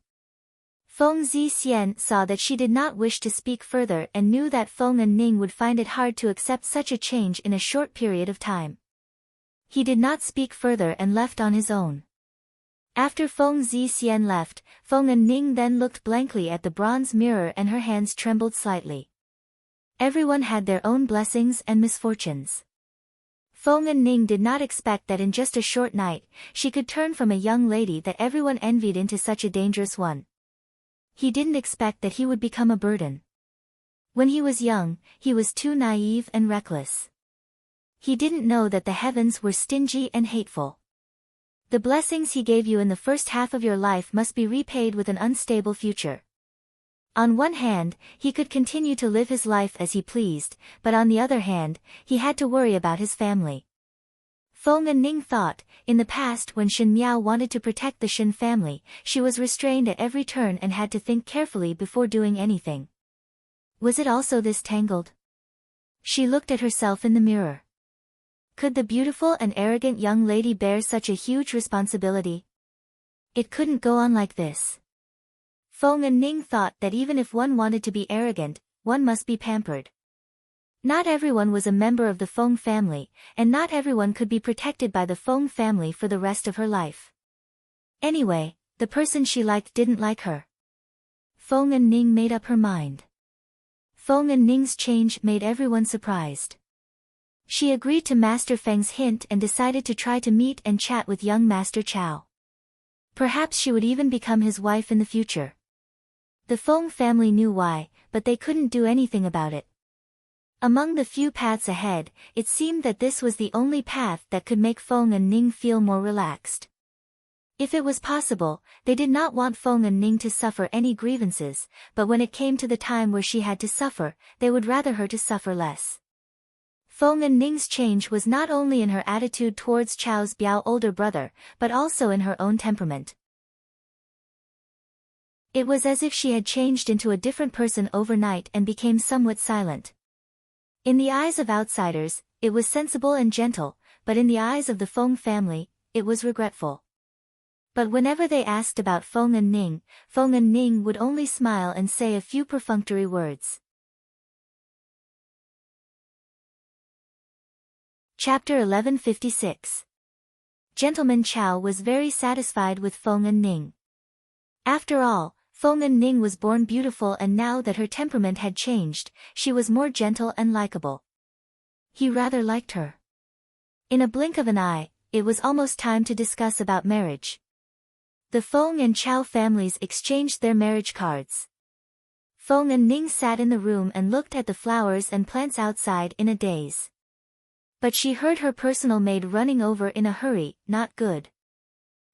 Feng Zixian saw that she did not wish to speak further and knew that Feng and Ning would find it hard to accept such a change in a short period of time. He did not speak further and left on his own. After Feng Zixian left, Feng and Ning then looked blankly at the bronze mirror and her hands trembled slightly. Everyone had their own blessings and misfortunes. Feng and Ning did not expect that in just a short night, she could turn from a young lady that everyone envied into such a dangerous one. He didn't expect that he would become a burden. When he was young, he was too naive and reckless. He didn't know that the heavens were stingy and hateful. The blessings he gave you in the first half of your life must be repaid with an unstable future. On one hand, he could continue to live his life as he pleased, but on the other hand, he had to worry about his family. Feng and Ning thought, in the past when Shen Miao wanted to protect the Shen family, she was restrained at every turn and had to think carefully before doing anything. Was it also this tangled? She looked at herself in the mirror. Could the beautiful and arrogant young lady bear such a huge responsibility? It couldn't go on like this. Feng and Ning thought that even if one wanted to be arrogant, one must be pampered. Not everyone was a member of the Feng family, and not everyone could be protected by the Feng family for the rest of her life. Anyway, the person she liked didn't like her. Feng and Ning made up her mind. Feng and Ning's change made everyone surprised. She agreed to Master Feng's hint and decided to try to meet and chat with young Master Chao. Perhaps she would even become his wife in the future. The Feng family knew why, but they couldn't do anything about it. Among the few paths ahead, it seemed that this was the only path that could make Feng and Ning feel more relaxed. If it was possible, they did not want Feng and Ning to suffer any grievances, but when it came to the time where she had to suffer, they would rather her to suffer less. Feng and Ning's change was not only in her attitude towards Chao's Biao older brother, but also in her own temperament. It was as if she had changed into a different person overnight and became somewhat silent. In the eyes of outsiders, it was sensible and gentle, but in the eyes of the Feng family, it was regretful. But whenever they asked about Feng and Ning would only smile and say a few perfunctory words. Chapter 1156. Gentleman Chao was very satisfied with Feng and Ning. After all, Feng and Ning was born beautiful, and now that her temperament had changed, she was more gentle and likable. He rather liked her. In a blink of an eye, it was almost time to discuss about marriage. The Feng and Chao families exchanged their marriage cards. Feng and Ning sat in the room and looked at the flowers and plants outside in a daze. But she heard her personal maid running over in a hurry. "Not good.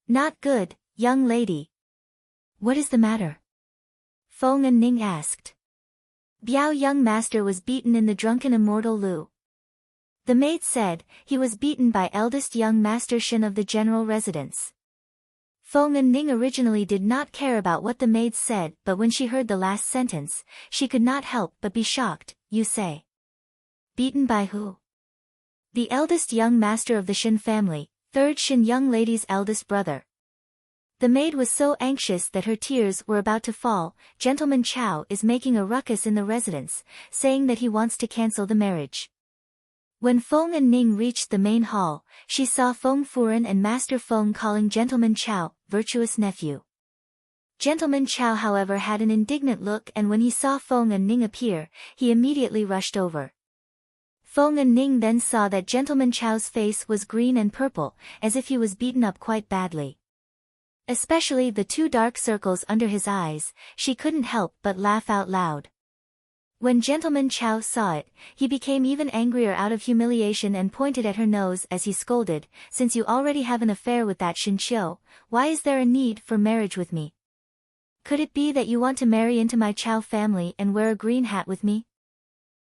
Not good, young lady. What is the matter?" Feng and Ning asked. "Biao young master was beaten in the drunken immortal Lu." The maid said, he was beaten by eldest young master Shin of the general residence. Feng and Ning originally did not care about what the maid said, but when she heard the last sentence, she could not help but be shocked. You say. Beaten by who? The eldest young master of the Shin family, third Shin young lady's eldest brother. The maid was so anxious that her tears were about to fall. Gentleman Chow is making a ruckus in the residence, saying that he wants to cancel the marriage. When Feng and Ning reached the main hall, she saw Feng Furen and Master Feng calling Gentleman Chow, virtuous nephew. Gentleman Chow however had an indignant look, and when he saw Feng and Ning appear, he immediately rushed over. Feng and Ning then saw that Gentleman Chow's face was green and purple, as if he was beaten up quite badly. Especially the two dark circles under his eyes, she couldn't help but laugh out loud. When Gentleman Chow saw it, he became even angrier out of humiliation and pointed at her nose as he scolded, since you already have an affair with that Shin Chiu, why is there a need for marriage with me? Could it be that you want to marry into my Chow family and wear a green hat with me?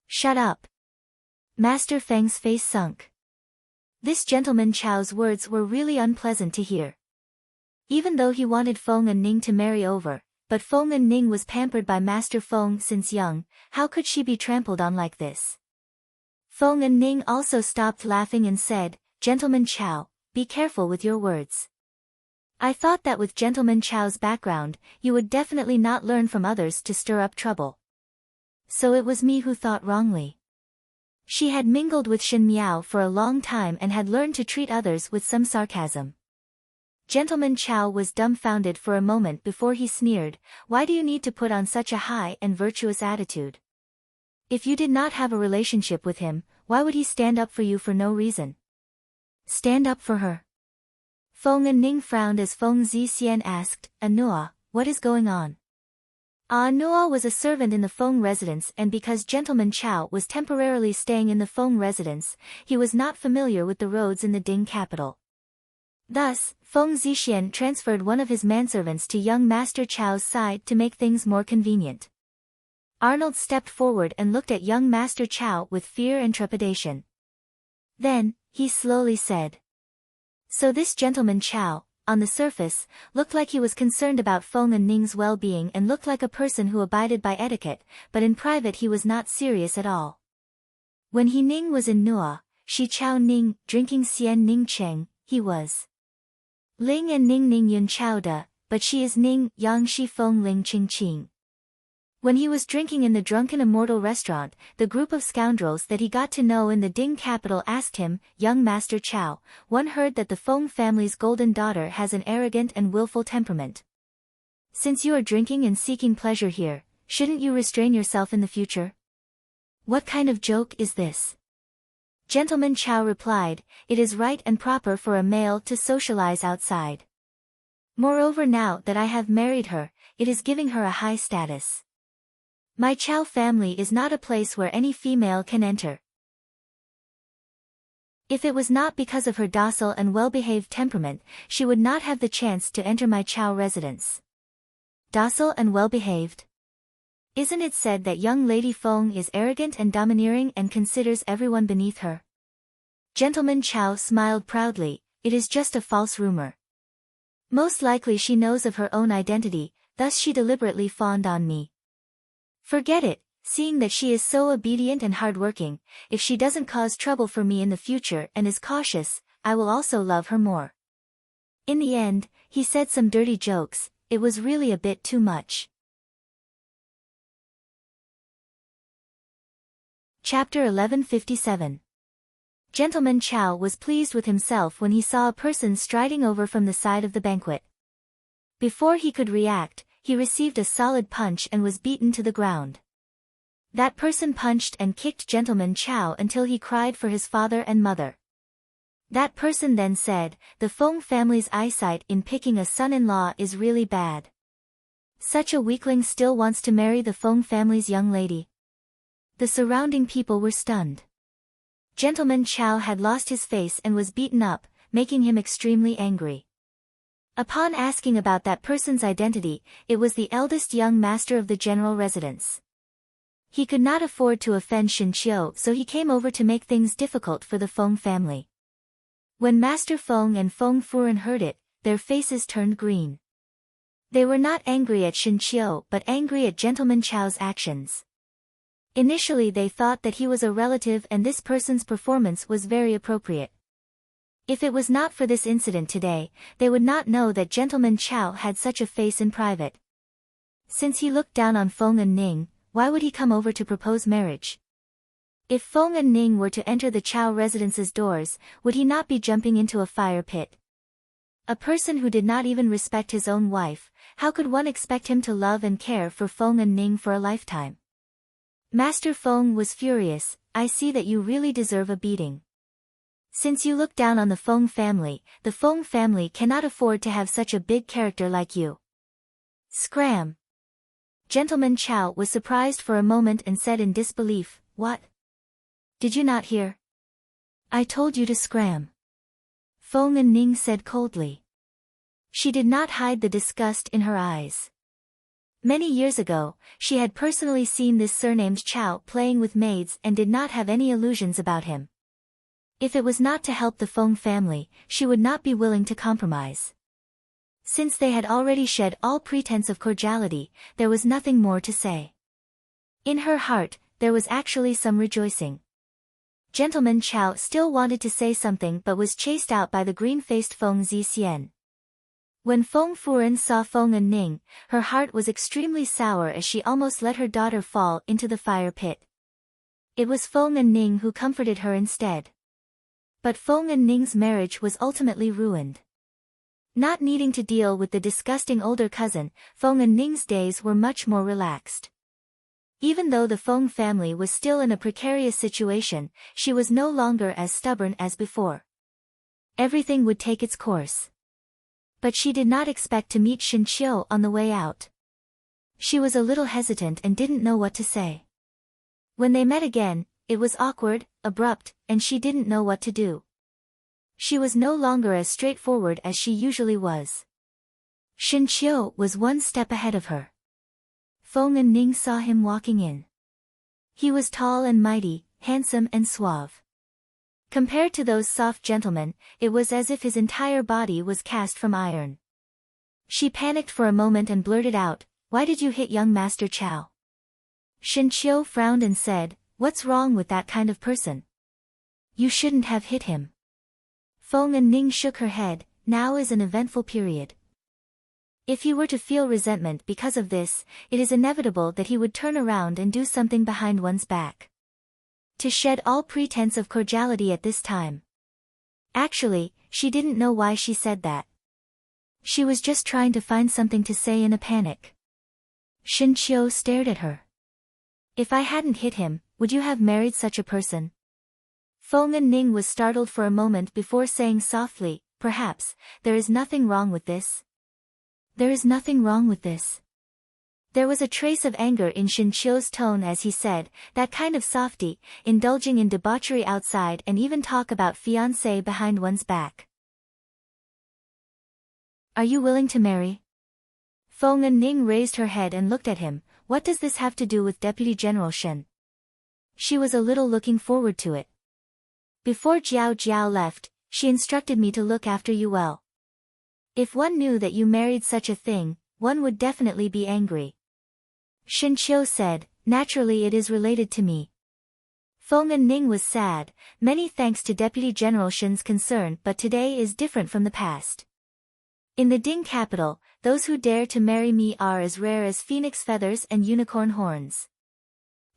Shut up. Master Feng's face sunk. This Gentleman Chow's words were really unpleasant to hear. Even though he wanted Feng and Ning to marry over, but Feng and Ning was pampered by Master Feng since young, how could she be trampled on like this? Feng and Ning also stopped laughing and said, Gentleman Chow, be careful with your words. I thought that with Gentleman Chow's background, you would definitely not learn from others to stir up trouble. So it was me who thought wrongly. She had mingled with Shin Miao for a long time and had learned to treat others with some sarcasm. Gentleman Chow was dumbfounded for a moment before he sneered, why do you need to put on such a high and virtuous attitude? If you did not have a relationship with him, why would he stand up for you for no reason? Stand up for her? Feng and Ning frowned as Feng Zixian asked, Anua, what is going on? Anua was a servant in the Feng residence, and because Gentleman Chow was temporarily staying in the Feng residence, he was not familiar with the roads in the Ding capital. Thus, Feng Zixian transferred one of his manservants to young Master Chow's side to make things more convenient. Arnold stepped forward and looked at young Master Chow with fear and trepidation. Then, he slowly said. So this Gentleman Chow, on the surface, looked like he was concerned about Feng and Ning's well-being and looked like a person who abided by etiquette, but in private he was not serious at all. When Ning was in Nua, Shi Chao Ning, drinking Xian Ning Cheng, he was Ling and Ning Ning Yun Chao Da, but she is Ning, Yang Shi Feng Ling Ching Ching. When he was drinking in the Drunken Immortal restaurant, the group of scoundrels that he got to know in the Ding capital asked him, Young Master Chow, one heard that the Feng family's golden daughter has an arrogant and willful temperament. Since you are drinking and seeking pleasure here, shouldn't you restrain yourself in the future? What kind of joke is this? Gentleman Chow replied, it is right and proper for a male to socialize outside. Moreover, now that I have married her, it is giving her a high status. My Chow family is not a place where any female can enter. If it was not because of her docile and well-behaved temperament, she would not have the chance to enter my Chow residence. Docile and well-behaved? Isn't it said that young Lady Feng is arrogant and domineering and considers everyone beneath her? Gentleman Chow smiled proudly, it is just a false rumor. Most likely she knows of her own identity, thus she deliberately fawned on me. Forget it, seeing that she is so obedient and hardworking, if she doesn't cause trouble for me in the future and is cautious, I will also love her more. In the end, he said some dirty jokes, it was really a bit too much. Chapter 1157. Gentleman Chow was pleased with himself when he saw a person striding over from the side of the banquet. Before he could react, he received a solid punch and was beaten to the ground. That person punched and kicked Gentleman Chow until he cried for his father and mother. That person then said, the Feng family's eyesight in picking a son-in-law is really bad. Such a weakling still wants to marry the Feng family's young lady. The surrounding people were stunned. Gentleman Chow had lost his face and was beaten up, making him extremely angry. Upon asking about that person's identity, it was the eldest young master of the general residence. He could not afford to offend Shinqiu, so he came over to make things difficult for the Feng family. When Master Feng and Feng Furen heard it, their faces turned green. They were not angry at Shinqiu but angry at Gentleman Chao's actions. Initially they thought that he was a relative and this person's performance was very appropriate. If it was not for this incident today, they would not know that Gentleman Chao had such a face in private. Since he looked down on Feng and Ning, why would he come over to propose marriage? If Feng and Ning were to enter the Chao residence's doors, would he not be jumping into a fire pit? A person who did not even respect his own wife, how could one expect him to love and care for Feng and Ning for a lifetime? Master Feng was furious. I see that you really deserve a beating. Since you look down on the Feng family cannot afford to have such a big character like you. Scram! Gentleman Chao was surprised for a moment and said in disbelief, What? Did you not hear? I told you to scram. Feng and Ning said coldly. She did not hide the disgust in her eyes. Many years ago, she had personally seen this surnamed Chao playing with maids and did not have any illusions about him. If it was not to help the Feng family, she would not be willing to compromise. Since they had already shed all pretense of cordiality, there was nothing more to say. In her heart, there was actually some rejoicing. Gentleman Chao still wanted to say something but was chased out by the green-faced Feng Zixian. When Feng Furen saw Feng and Ning, her heart was extremely sour as she almost let her daughter fall into the fire pit. It was Feng and Ning who comforted her instead. But Feng and Ning's marriage was ultimately ruined. Not needing to deal with the disgusting older cousin, Feng and Ning's days were much more relaxed. Even though the Feng family was still in a precarious situation, she was no longer as stubborn as before. Everything would take its course. But she did not expect to meet Shinqiu on the way out. She was a little hesitant and didn't know what to say. When they met again, it was awkward, abrupt, and she didn't know what to do. She was no longer as straightforward as she usually was. Shinqiu was one step ahead of her. Feng and Ning saw him walking in. He was tall and mighty, handsome and suave. Compared to those soft gentlemen, it was as if his entire body was cast from iron. She panicked for a moment and blurted out, Why did you hit young Master Chao? Shinqiu frowned and said, What's wrong with that kind of person? You shouldn't have hit him. Feng and Ning shook her head. Now is an eventful period. If he were to feel resentment because of this, it is inevitable that he would turn around and do something behind one's back. To shed all pretense of cordiality at this time. Actually, she didn't know why she said that. She was just trying to find something to say in a panic. Shinqiu stared at her. If I hadn't hit him, would you have married such a person? Feng and Ning was startled for a moment before saying softly, Perhaps, there is nothing wrong with this. There is nothing wrong with this. There was a trace of anger in Shinqiu's tone as he said, that kind of softy, indulging in debauchery outside and even talk about fiancé behind one's back. Are you willing to marry? Feng and Ning raised her head and looked at him. What does this have to do with Deputy General Shen? She was a little looking forward to it. Before Jiao left, she instructed me to look after you well. If one knew that you married such a thing, one would definitely be angry. Shinqiu said, Naturally it is related to me. Feng and Ning was sad, many thanks to Deputy General Shen's concern, but today is different from the past. In the Ding capital, those who dare to marry me are as rare as phoenix feathers and unicorn horns.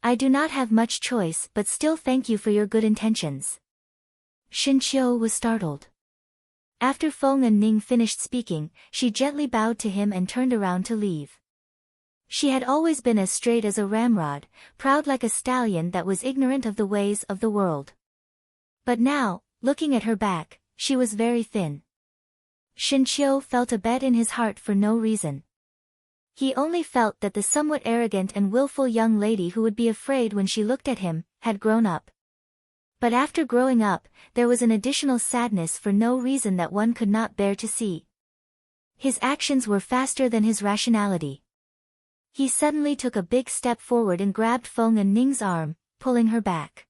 I do not have much choice but still thank you for your good intentions. Shinqiu was startled. After Feng and Ning finished speaking, she gently bowed to him and turned around to leave. She had always been as straight as a ramrod, proud like a stallion that was ignorant of the ways of the world. But now, looking at her back, she was very thin. Shinqiu felt a bet in his heart for no reason. He only felt that the somewhat arrogant and willful young lady who would be afraid when she looked at him, had grown up. But after growing up, there was an additional sadness for no reason that one could not bear to see. His actions were faster than his rationality. He suddenly took a big step forward and grabbed Feng and Ning's arm, pulling her back.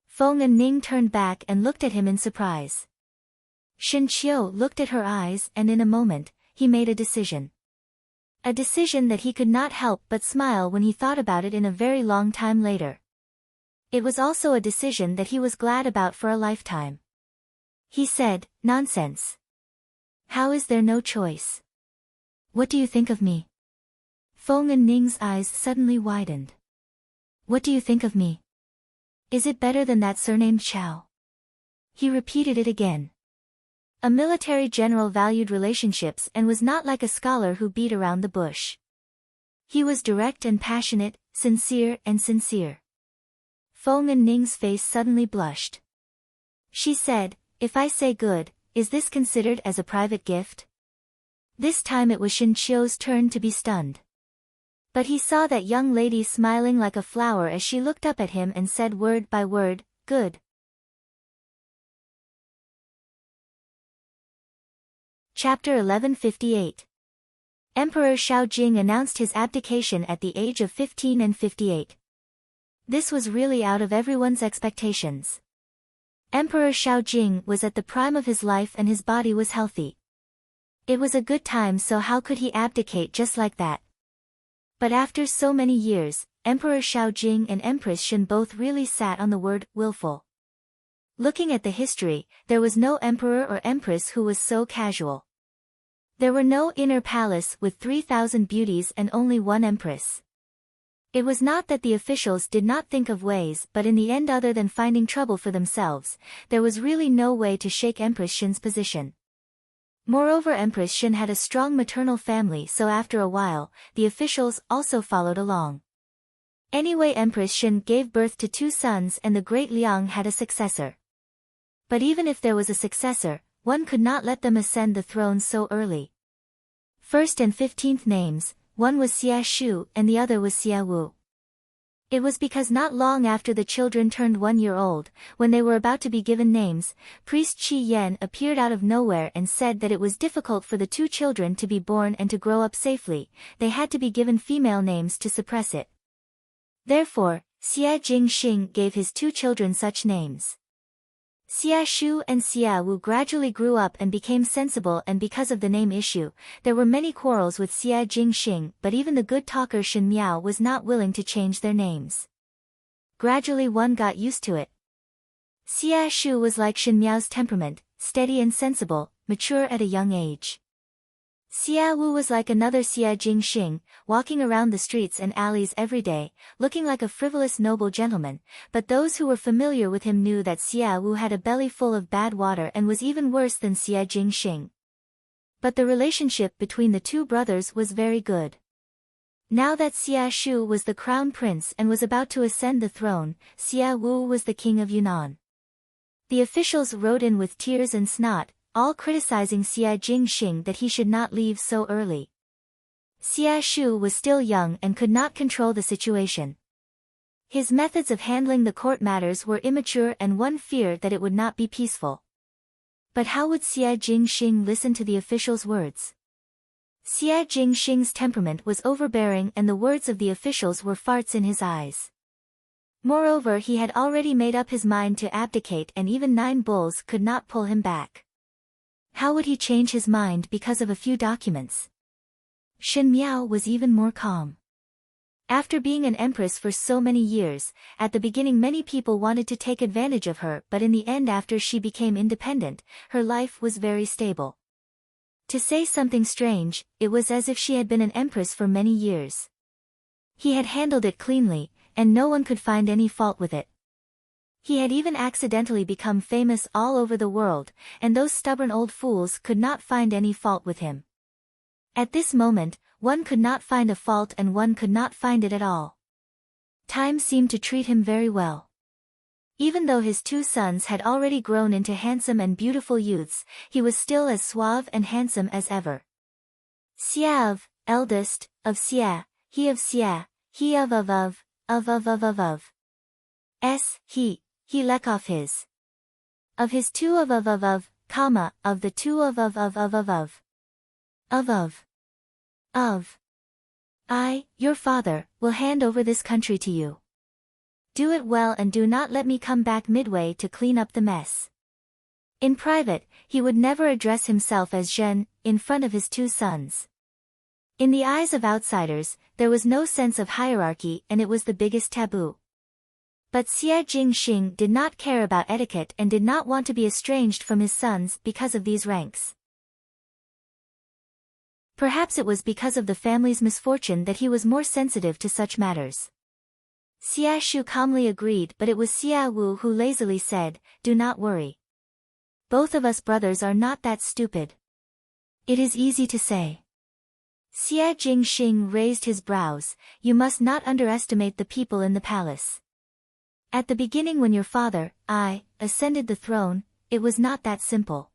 Feng and Ning turned back and looked at him in surprise. Shen Qiu looked at her eyes and in a moment, he made a decision. A decision that he could not help but smile when he thought about it in a very long time later. It was also a decision that he was glad about for a lifetime. He said, "Nonsense. How is there no choice? What do you think of me?" Feng and Ning's eyes suddenly widened. "What do you think of me? Is it better than that surnamed Chao?" He repeated it again. A military general valued relationships and was not like a scholar who beat around the bush. He was direct and passionate, sincere and sincere. Feng and Ning's face suddenly blushed. She said, "If I say good, is this considered as a private gift?" This time it was Shen Qiu's turn to be stunned. But he saw that young lady smiling like a flower as she looked up at him and said word by word, "Good." Chapter 1158. Emperor Shaojing announced his abdication at the age of 15 and 58. This was really out of everyone's expectations. Emperor Shaojing was at the prime of his life and his body was healthy. It was a good time, so how could he abdicate just like that? But after so many years, Emperor Shaojing and Empress Shen both really sat on the word willful. Looking at the history, there was no emperor or empress who was so casual. There were no inner palace with 3,000 beauties and only one empress. It was not that the officials did not think of ways, but in the end, other than finding trouble for themselves, there was really no way to shake Empress Shen's position. Moreover, Empress Shen had a strong maternal family, so after a while, the officials also followed along. Anyway, Empress Shen gave birth to 2 sons and the great Liang had a successor. But even if there was a successor, one could not let them ascend the throne so early. First and 15th names, one was Xia Shu and the other was Xia Wu. It was because not long after the children turned 1 year old, when they were about to be given names, priest Qi Yan appeared out of nowhere and said that it was difficult for the 2 children to be born and to grow up safely, they had to be given female names to suppress it. Therefore, Xia Jingxing gave his 2 children such names. Xia Shu and Xia Wu gradually grew up and became sensible, and because of the name issue, there were many quarrels with Xia Jingxing, but even the good talker Shen Miao was not willing to change their names. Gradually one got used to it. Xia Shu was like Shen Miao's temperament, steady and sensible, mature at a young age. Xia Wu was like another Xia Jingxing, walking around the streets and alleys every day, looking like a frivolous noble gentleman, but those who were familiar with him knew that Xia Wu had a belly full of bad water and was even worse than Xia Jingxing. But the relationship between the 2 brothers was very good. Now that Xia Shu was the crown prince and was about to ascend the throne, Xia Wu was the king of Yunnan. The officials rode in with tears and snot, all criticizing Xia Jingxing that he should not leave so early. Xia Shu was still young and could not control the situation. His methods of handling the court matters were immature and one feared that it would not be peaceful. But how would Xia Jingxing listen to the officials' words? Xia Jingxing's temperament was overbearing and the words of the officials were farts in his eyes. Moreover, he had already made up his mind to abdicate and even 9 bulls could not pull him back. How would he change his mind because of a few documents? Shen Miao was even more calm. After being an empress for so many years, at the beginning many people wanted to take advantage of her, but in the end, after she became independent, her life was very stable. To say something strange, it was as if she had been an empress for many years. He had handled it cleanly, and no one could find any fault with it. He had even accidentally become famous all over the world, and those stubborn old fools could not find any fault with him. At this moment, one could not find a fault and one could not find it at all. Time seemed to treat him very well. Even though his 2 sons had already grown into handsome and beautiful youths, he was still as suave and handsome as ever. Xia of, eldest, of Xia, he of Xia, he of. He Lekov his. Of his 2 of, comma, of the 2 of. I, your father, will hand over this country to you. Do it well and do not let me come back midway to clean up the mess. In private, he would never address himself as Zhen, in front of his two sons. In the eyes of outsiders, there was no sense of hierarchy and it was the biggest taboo. But Xie Jingxing did not care about etiquette and did not want to be estranged from his sons because of these ranks. Perhaps it was because of the family's misfortune that he was more sensitive to such matters. Xia Shu calmly agreed, but it was Xia Wu who lazily said, "Do not worry. Both of us brothers are not that stupid. It is easy to say." Xie Jingxing raised his brows. "You must not underestimate the people in the palace. At the beginning when your father, I, ascended the throne, it was not that simple.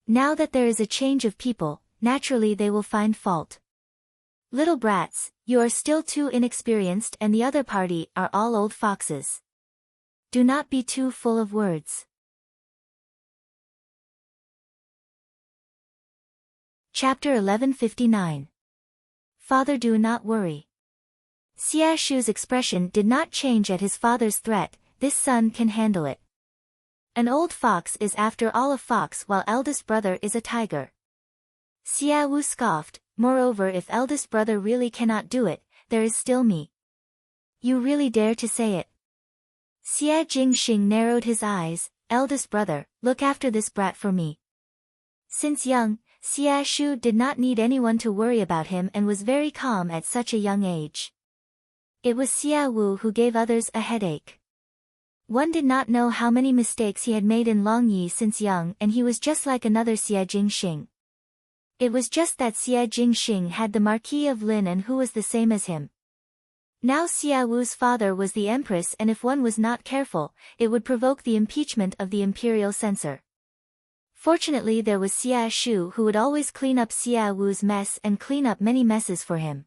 Now that there is a change of people, naturally they will find fault. Little brats, you are still too inexperienced and the other party are all old foxes. Do not be too full of words." Chapter 1159. Father, do not worry. Xia Shu's expression did not change at his father's threat. This son can handle it. An old fox is after all a fox while eldest brother is a tiger. Xia Wu scoffed, "Moreover, if eldest brother really cannot do it, there is still me." "You really dare to say it?" Xie Jingxing narrowed his eyes. "Eldest brother, look after this brat for me." Since young, Xia Shu did not need anyone to worry about him and was very calm at such a young age. It was Xia Wu who gave others a headache. One did not know how many mistakes he had made in Longyi since young and he was just like another Xie Jingxing. It was just that Xie Jingxing had the Marquis of Lin and who was the same as him. Now Xia Wu's father was the Empress and if one was not careful, it would provoke the impeachment of the imperial censor. Fortunately there was Xia Shu who would always clean up Xia Wu's mess and clean up many messes for him.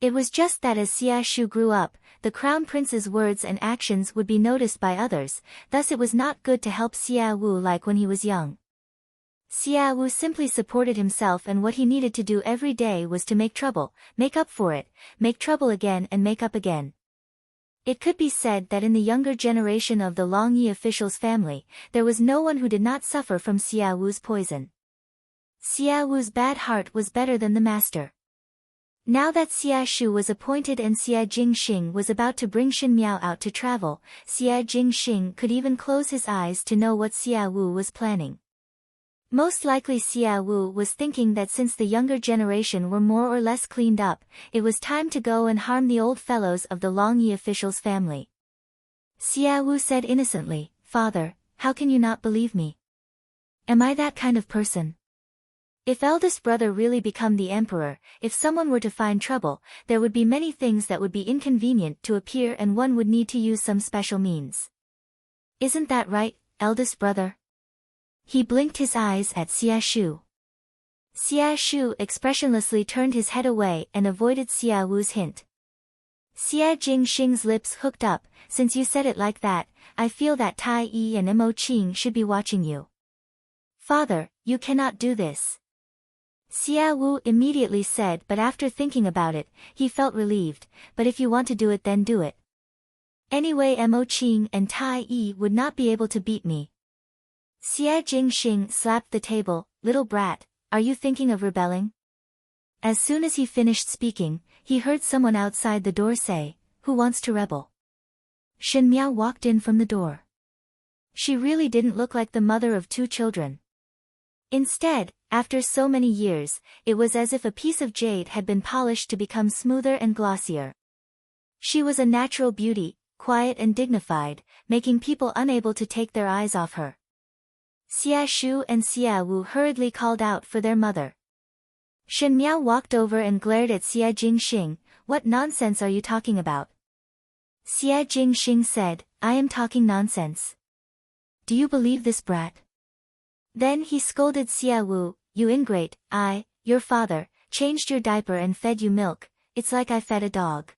It was just that as Xia Shu grew up, the crown prince's words and actions would be noticed by others, thus it was not good to help Xia Wu like when he was young. Xia Wu simply supported himself and what he needed to do every day was to make trouble, make up for it, make trouble again and make up again. It could be said that in the younger generation of the Longyi official's family, there was no one who did not suffer from Xia Wu's poison. Xia Wu's bad heart was better than the master. Now that Xia Shu was appointed and Xie Jingxing was about to bring Shen Miao out to travel, Xie Jingxing could even close his eyes to know what Xia Wu was planning. Most likely Xia Wu was thinking that since the younger generation were more or less cleaned up, it was time to go and harm the old fellows of the Longyi official's family. Xia Wu said innocently, "Father, how can you not believe me? Am I that kind of person? If eldest brother really become the emperor, if someone were to find trouble, there would be many things that would be inconvenient to appear and one would need to use some special means. Isn't that right, eldest brother?" He blinked his eyes at Xia Shu. Xia Shu expressionlessly turned his head away and avoided Xia Wu's hint. Xie Jingxing's lips hooked up. "Since you said it like that, I feel that Tai Yi and Mo Qing should be watching you." "Father, you cannot do this." Xia Wu immediately said, but after thinking about it, he felt relieved. "But if you want to do it then do it. Anyway Mo Qing and Tai Yi would not be able to beat me." Xie Jingxing slapped the table. "Little brat, are you thinking of rebelling?" As soon as he finished speaking, he heard someone outside the door say, "Who wants to rebel?" Shen Miao walked in from the door. She really didn't look like the mother of two children. Instead, after so many years, it was as if a piece of jade had been polished to become smoother and glossier. She was a natural beauty, quiet and dignified, making people unable to take their eyes off her. Xia Shu and Xia Wu hurriedly called out for their mother. Shen Miao walked over and glared at Xie Jingxing. "What nonsense are you talking about?" Xie Jingxing said, "I am talking nonsense. Do you believe this brat?" Then he scolded Xia Wu, "You ingrate, your father, changed your diaper and fed you milk, it's like I fed a dog."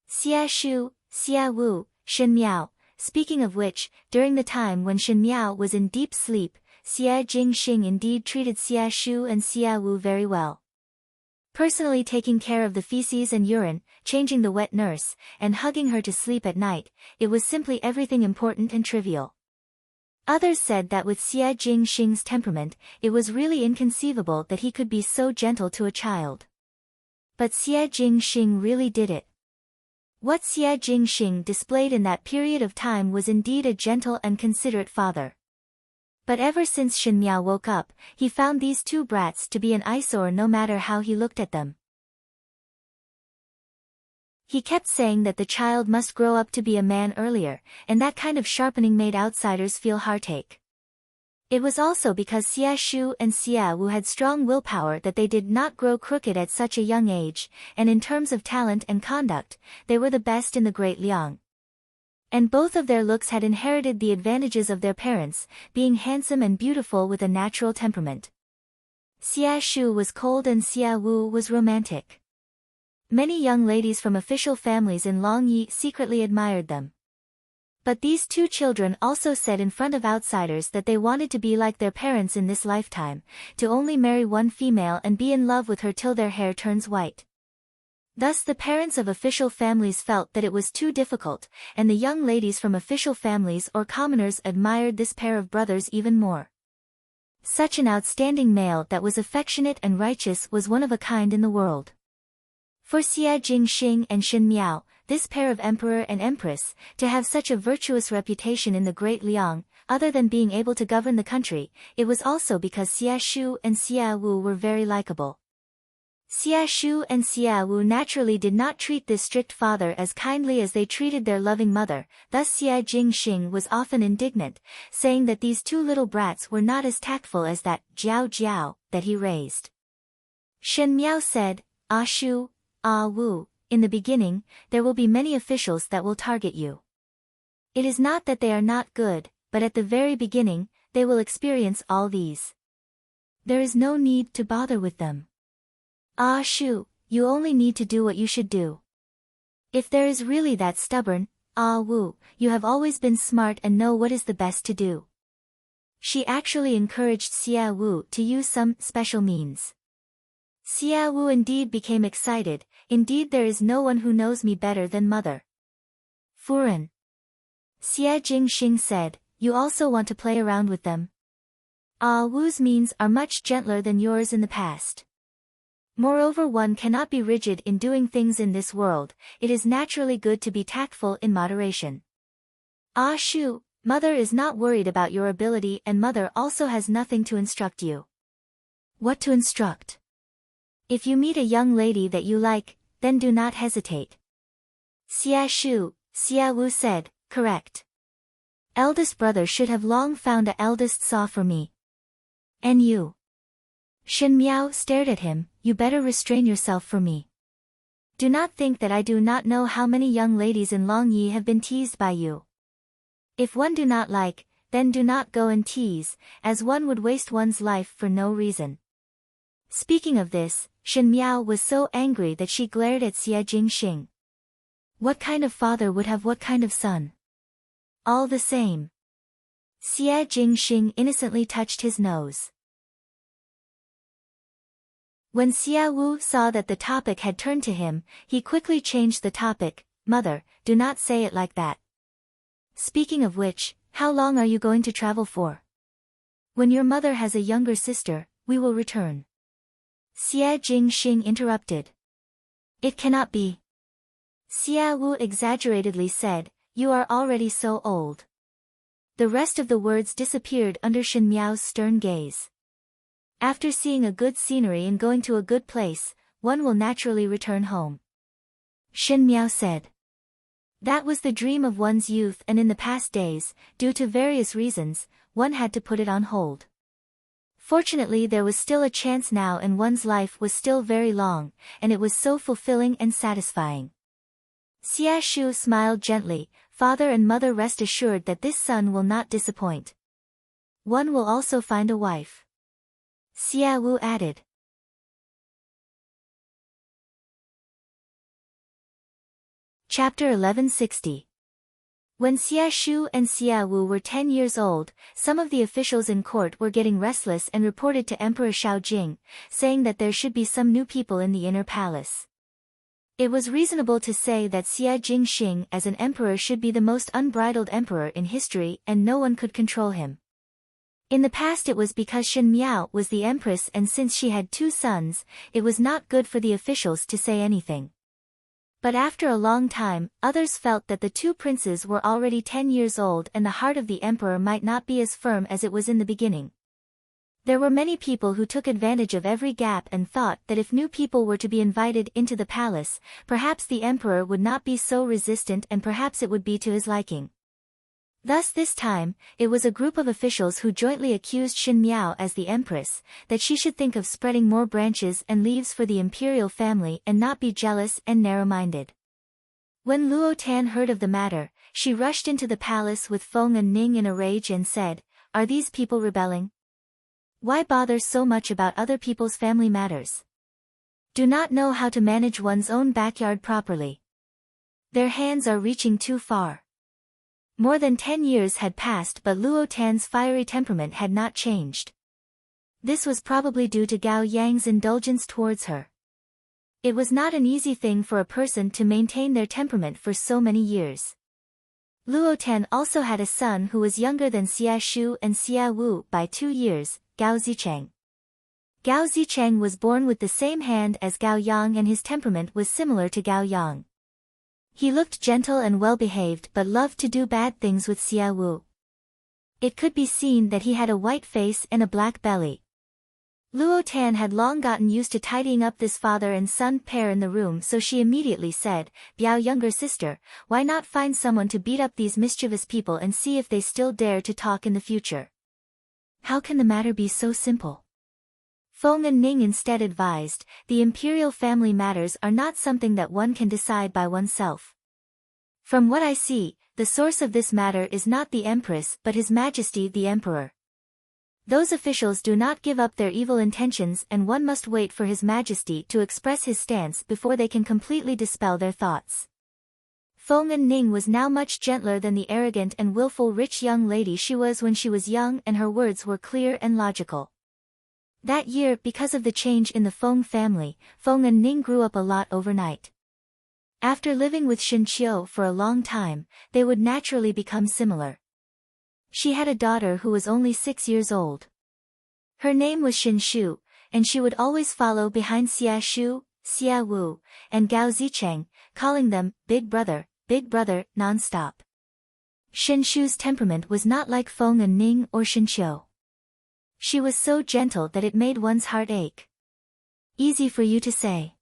Xia Shu, Xia Wu, Shen Miao. Speaking of which, during the time when Shen Miao was in deep sleep, Xie Jingxing indeed treated Xia Shu and Xia Wu very well. personally taking care of the feces and urine, changing the wet nurse, and hugging her to sleep at night. It was simply everything important and trivial. Others said that with Xie Jingxing's temperament, it was really inconceivable that he could be so gentle to a child. But Xie Jingxing really did it. What Xie Jingxing displayed in that period of time was indeed a gentle and considerate father. But ever since Shen Miao woke up, he found these two brats to be an eyesore no matter how he looked at them. He kept saying that the child must grow up to be a man earlier, and that kind of sharpening made outsiders feel heartache. It was also because Xie Shu and Xie Wu had strong willpower that they did not grow crooked at such a young age, and in terms of talent and conduct, they were the best in the Great Liang. And both of their looks had inherited the advantages of their parents, being handsome and beautiful with a natural temperament. Xie Shu was cold and Xie Wu was romantic. Many young ladies from official families in Longyi secretly admired them. But these two children also said in front of outsiders that they wanted to be like their parents in this lifetime, to only marry one female and be in love with her till their hair turns white. Thus the parents of official families felt that it was too difficult, and the young ladies from official families or commoners admired this pair of brothers even more. Such an outstanding male that was affectionate and righteous was one of a kind in the world. For Xie Jingxing and Shen Miao, this pair of emperor and empress, to have such a virtuous reputation in the Great Liang, other than being able to govern the country, it was also because Xie Shu and Xie Wu were very likable. Xie Shu and Xie Wu naturally did not treat this strict father as kindly as they treated their loving mother, thus Xie Jingxing was often indignant, saying that these two little brats were not as tactful as that Jiao Jiao that he raised. Shen Miao said, "Ah Shu, Ah Wu, in the beginning, there will be many officials that will target you. It is not that they are not good, but at the very beginning, they will experience all these. There is no need to bother with them. Ah Shu, you only need to do what you should do. If there is really that stubborn, Ah Wu, you have always been smart and know what is the best to do." She actually encouraged Xie Wu to use some special means. Xie Wu indeed became excited. "Indeed there is no one who knows me better than mother." Furen. Xie Jingxing said, "You also want to play around with them?" Ah Wu's means are much gentler than yours in the past. Moreover, one cannot be rigid in doing things in this world, it is naturally good to be tactful in moderation. Ah Shu, mother is not worried about your ability and mother also has nothing to instruct you. What to instruct? If you meet a young lady that you like, then do not hesitate. Xie Shu, Xie Wu said, "Correct. Eldest brother should have long found a eldest saw for me. And you?" Shen Miao stared at him, "You better restrain yourself for me. Do not think that I do not know how many young ladies in Longyi have been teased by you. If one do not like, then do not go and tease, as one would waste one's life for no reason." Speaking of this, Shen Miao was so angry that she glared at Xie Jingxing. What kind of father would have what kind of son? All the same. Xie Jingxing innocently touched his nose. When Xie Wu saw that the topic had turned to him, he quickly changed the topic. "Mother, do not say it like that. Speaking of which, how long are you going to travel for? When your mother has a younger sister, we will return." Xie Jingxing interrupted. "It cannot be." Xie Wu exaggeratedly said, "You are already so old." The rest of the words disappeared under Shen Miao's stern gaze. After seeing a good scenery and going to a good place, one will naturally return home. Shen Miao said. That was the dream of one's youth, and in the past days, due to various reasons, one had to put it on hold. Fortunately there was still a chance now and one's life was still very long, and it was so fulfilling and satisfying. Xie Shu smiled gently, "Father and mother, rest assured that this son will not disappoint. One will also find a wife." Xie Wu added. Chapter 1160. When Xia Shu and Xia Wu were 10 years old, some of the officials in court were getting restless and reported to Emperor Shaojing, saying that there should be some new people in the inner palace. It was reasonable to say that Xia Jingxing as an emperor should be the most unbridled emperor in history and no one could control him. In the past it was because Shen Miao was the empress, and since she had 2 sons, it was not good for the officials to say anything. But after a long time, others felt that the 2 princes were already 10 years old and the heart of the emperor might not be as firm as it was in the beginning. There were many people who took advantage of every gap and thought that if new people were to be invited into the palace, perhaps the emperor would not be so resistant and perhaps it would be to his liking. Thus this time, it was a group of officials who jointly accused Shen Miao as the empress, that she should think of spreading more branches and leaves for the imperial family and not be jealous and narrow-minded. When Luo Tan heard of the matter, she rushed into the palace with Feng and Ning in a rage and said, "Are these people rebelling? Why bother so much about other people's family matters? Do not know how to manage one's own backyard properly. Their hands are reaching too far." More than 10 years had passed, but Luo Tan's fiery temperament had not changed. This was probably due to Gao Yang's indulgence towards her. It was not an easy thing for a person to maintain their temperament for so many years. Luo Tan also had a son who was younger than Xia Shu and Xia Wu by 2 years, Gao Zicheng. Gao Zicheng was born with the same hand as Gao Yang and his temperament was similar to Gao Yang. He looked gentle and well-behaved but loved to do bad things with Xia Wu. It could be seen that he had a white face and a black belly. Luo Tan had long gotten used to tidying up this father and son pair in the room, so she immediately said, "Biao, younger sister, why not find someone to beat up these mischievous people and see if they still dare to talk in the future?" "How can the matter be so simple?" Feng and Ning instead advised, "The imperial family matters are not something that one can decide by oneself. From what I see, the source of this matter is not the Empress but His Majesty the Emperor. Those officials do not give up their evil intentions and one must wait for His Majesty to express his stance before they can completely dispel their thoughts." Feng and Ning was now much gentler than the arrogant and willful rich young lady she was when she was young, and her words were clear and logical. That year, because of the change in the Feng family, Feng and Ning grew up a lot overnight. After living with Shen Qiu for a long time, they would naturally become similar. She had a daughter who was only 6 years old. Her name was Shen Shu, and she would always follow behind Xia Shu, Xia Wu, and Gao Zicheng, calling them big brother, non-stop. Shen Shu's temperament was not like Feng and Ning or Shen Qiu. She was so gentle that it made one's heart ache. "Easy for you to say."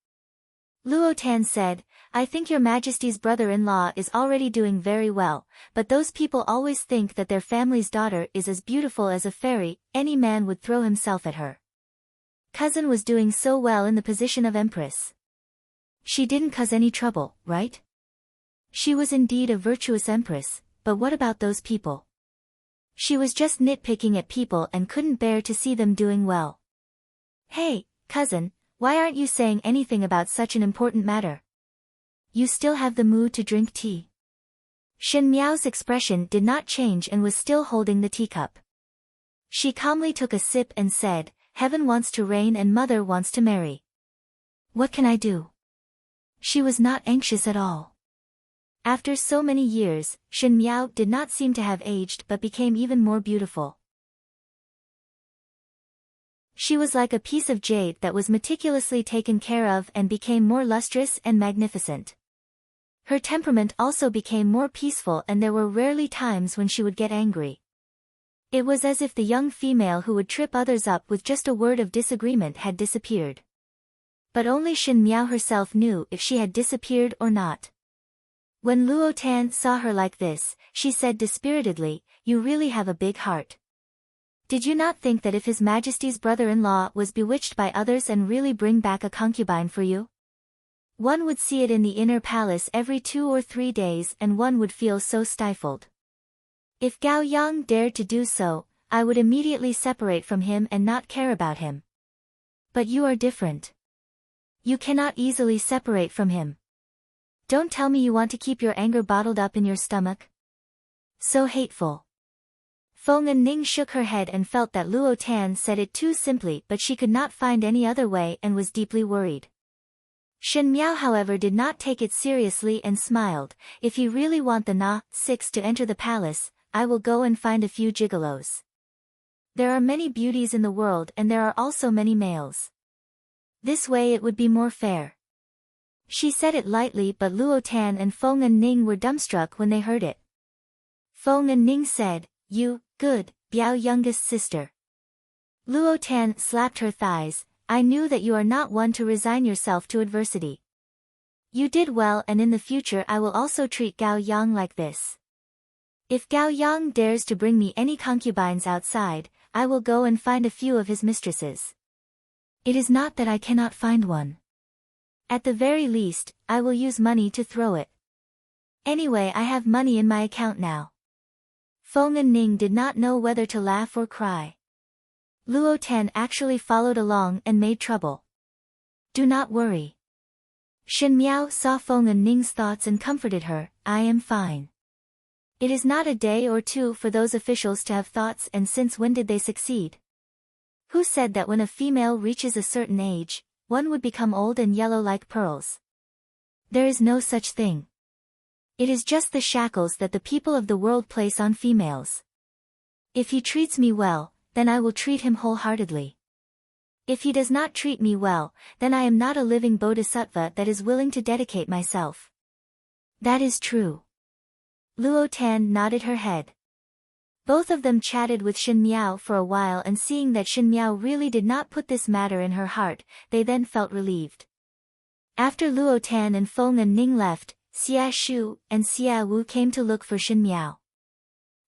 Luo Tan said, "I think your Majesty's brother-in-law is already doing very well, but those people always think that their family's daughter is as beautiful as a fairy, any man would throw himself at her. Cousin was doing so well in the position of Empress. She didn't cause any trouble, right? She was indeed a virtuous Empress, but what about those people? She was just nitpicking at people and couldn't bear to see them doing well. Hey, cousin, why aren't you saying anything about such an important matter? You still have the mood to drink tea?" Shen Miao's expression did not change and was still holding the teacup. She calmly took a sip and said, "Heaven wants to reign and mother wants to marry. What can I do?" She was not anxious at all. After so many years, Shen Miao did not seem to have aged but became even more beautiful. She was like a piece of jade that was meticulously taken care of and became more lustrous and magnificent. Her temperament also became more peaceful and there were rarely times when she would get angry. It was as if the young female who would trip others up with just a word of disagreement had disappeared. But only Shen Miao herself knew if she had disappeared or not. When Luo Tan saw her like this, she said dispiritedly, "You really have a big heart. Did you not think that if His Majesty's brother-in-law was bewitched by others and really bring back a concubine for you? One would see it in the inner palace every 2 or 3 days and one would feel so stifled. If Gao Yang dared to do so, I would immediately separate from him and not care about him. But you are different. You cannot easily separate from him. Don't tell me you want to keep your anger bottled up in your stomach. So hateful. Feng and Ning shook her head and felt that Luo Tan said it too simply, but she could not find any other way and was deeply worried. Shen Miao however did not take it seriously and smiled. If you really want the Na-6 to enter the palace, I will go and find a few gigolos. There are many beauties in the world and there are also many males. This way it would be more fair. She said it lightly, but Luo Tan and Feng and Ning were dumbstruck when they heard it. Feng and Ning said, "You, good, Biao youngest sister." Luo Tan slapped her thighs. "I knew that you are not one to resign yourself to adversity. You did well, and in the future I will also treat Gao Yang like this. If Gao Yang dares to bring me any concubines outside, I will go and find a few of his mistresses. It is not that I cannot find one. At the very least, I will use money to throw it. Anyway, I have money in my account now." Feng and Ning did not know whether to laugh or cry. Luo Tan actually followed along and made trouble. "Do not worry." Shen Miao saw Feng and Ning's thoughts and comforted her. "I am fine. It is not a day or two for those officials to have thoughts, and since when did they succeed? Who said that when a female reaches a certain age, one would become old and yellow like pearls? There is no such thing. It is just the shackles that the people of the world place on females. If he treats me well, then I will treat him wholeheartedly. If he does not treat me well, then I am not a living bodhisattva that is willing to dedicate myself." "That is true." Luo Tan nodded her head. Both of them chatted with Shen Miao for a while, and seeing that Shen Miao really did not put this matter in her heart, they then felt relieved. After Luo Tan and Feng and Ning left, Xia Shu and Xia Wu came to look for Shen Miao.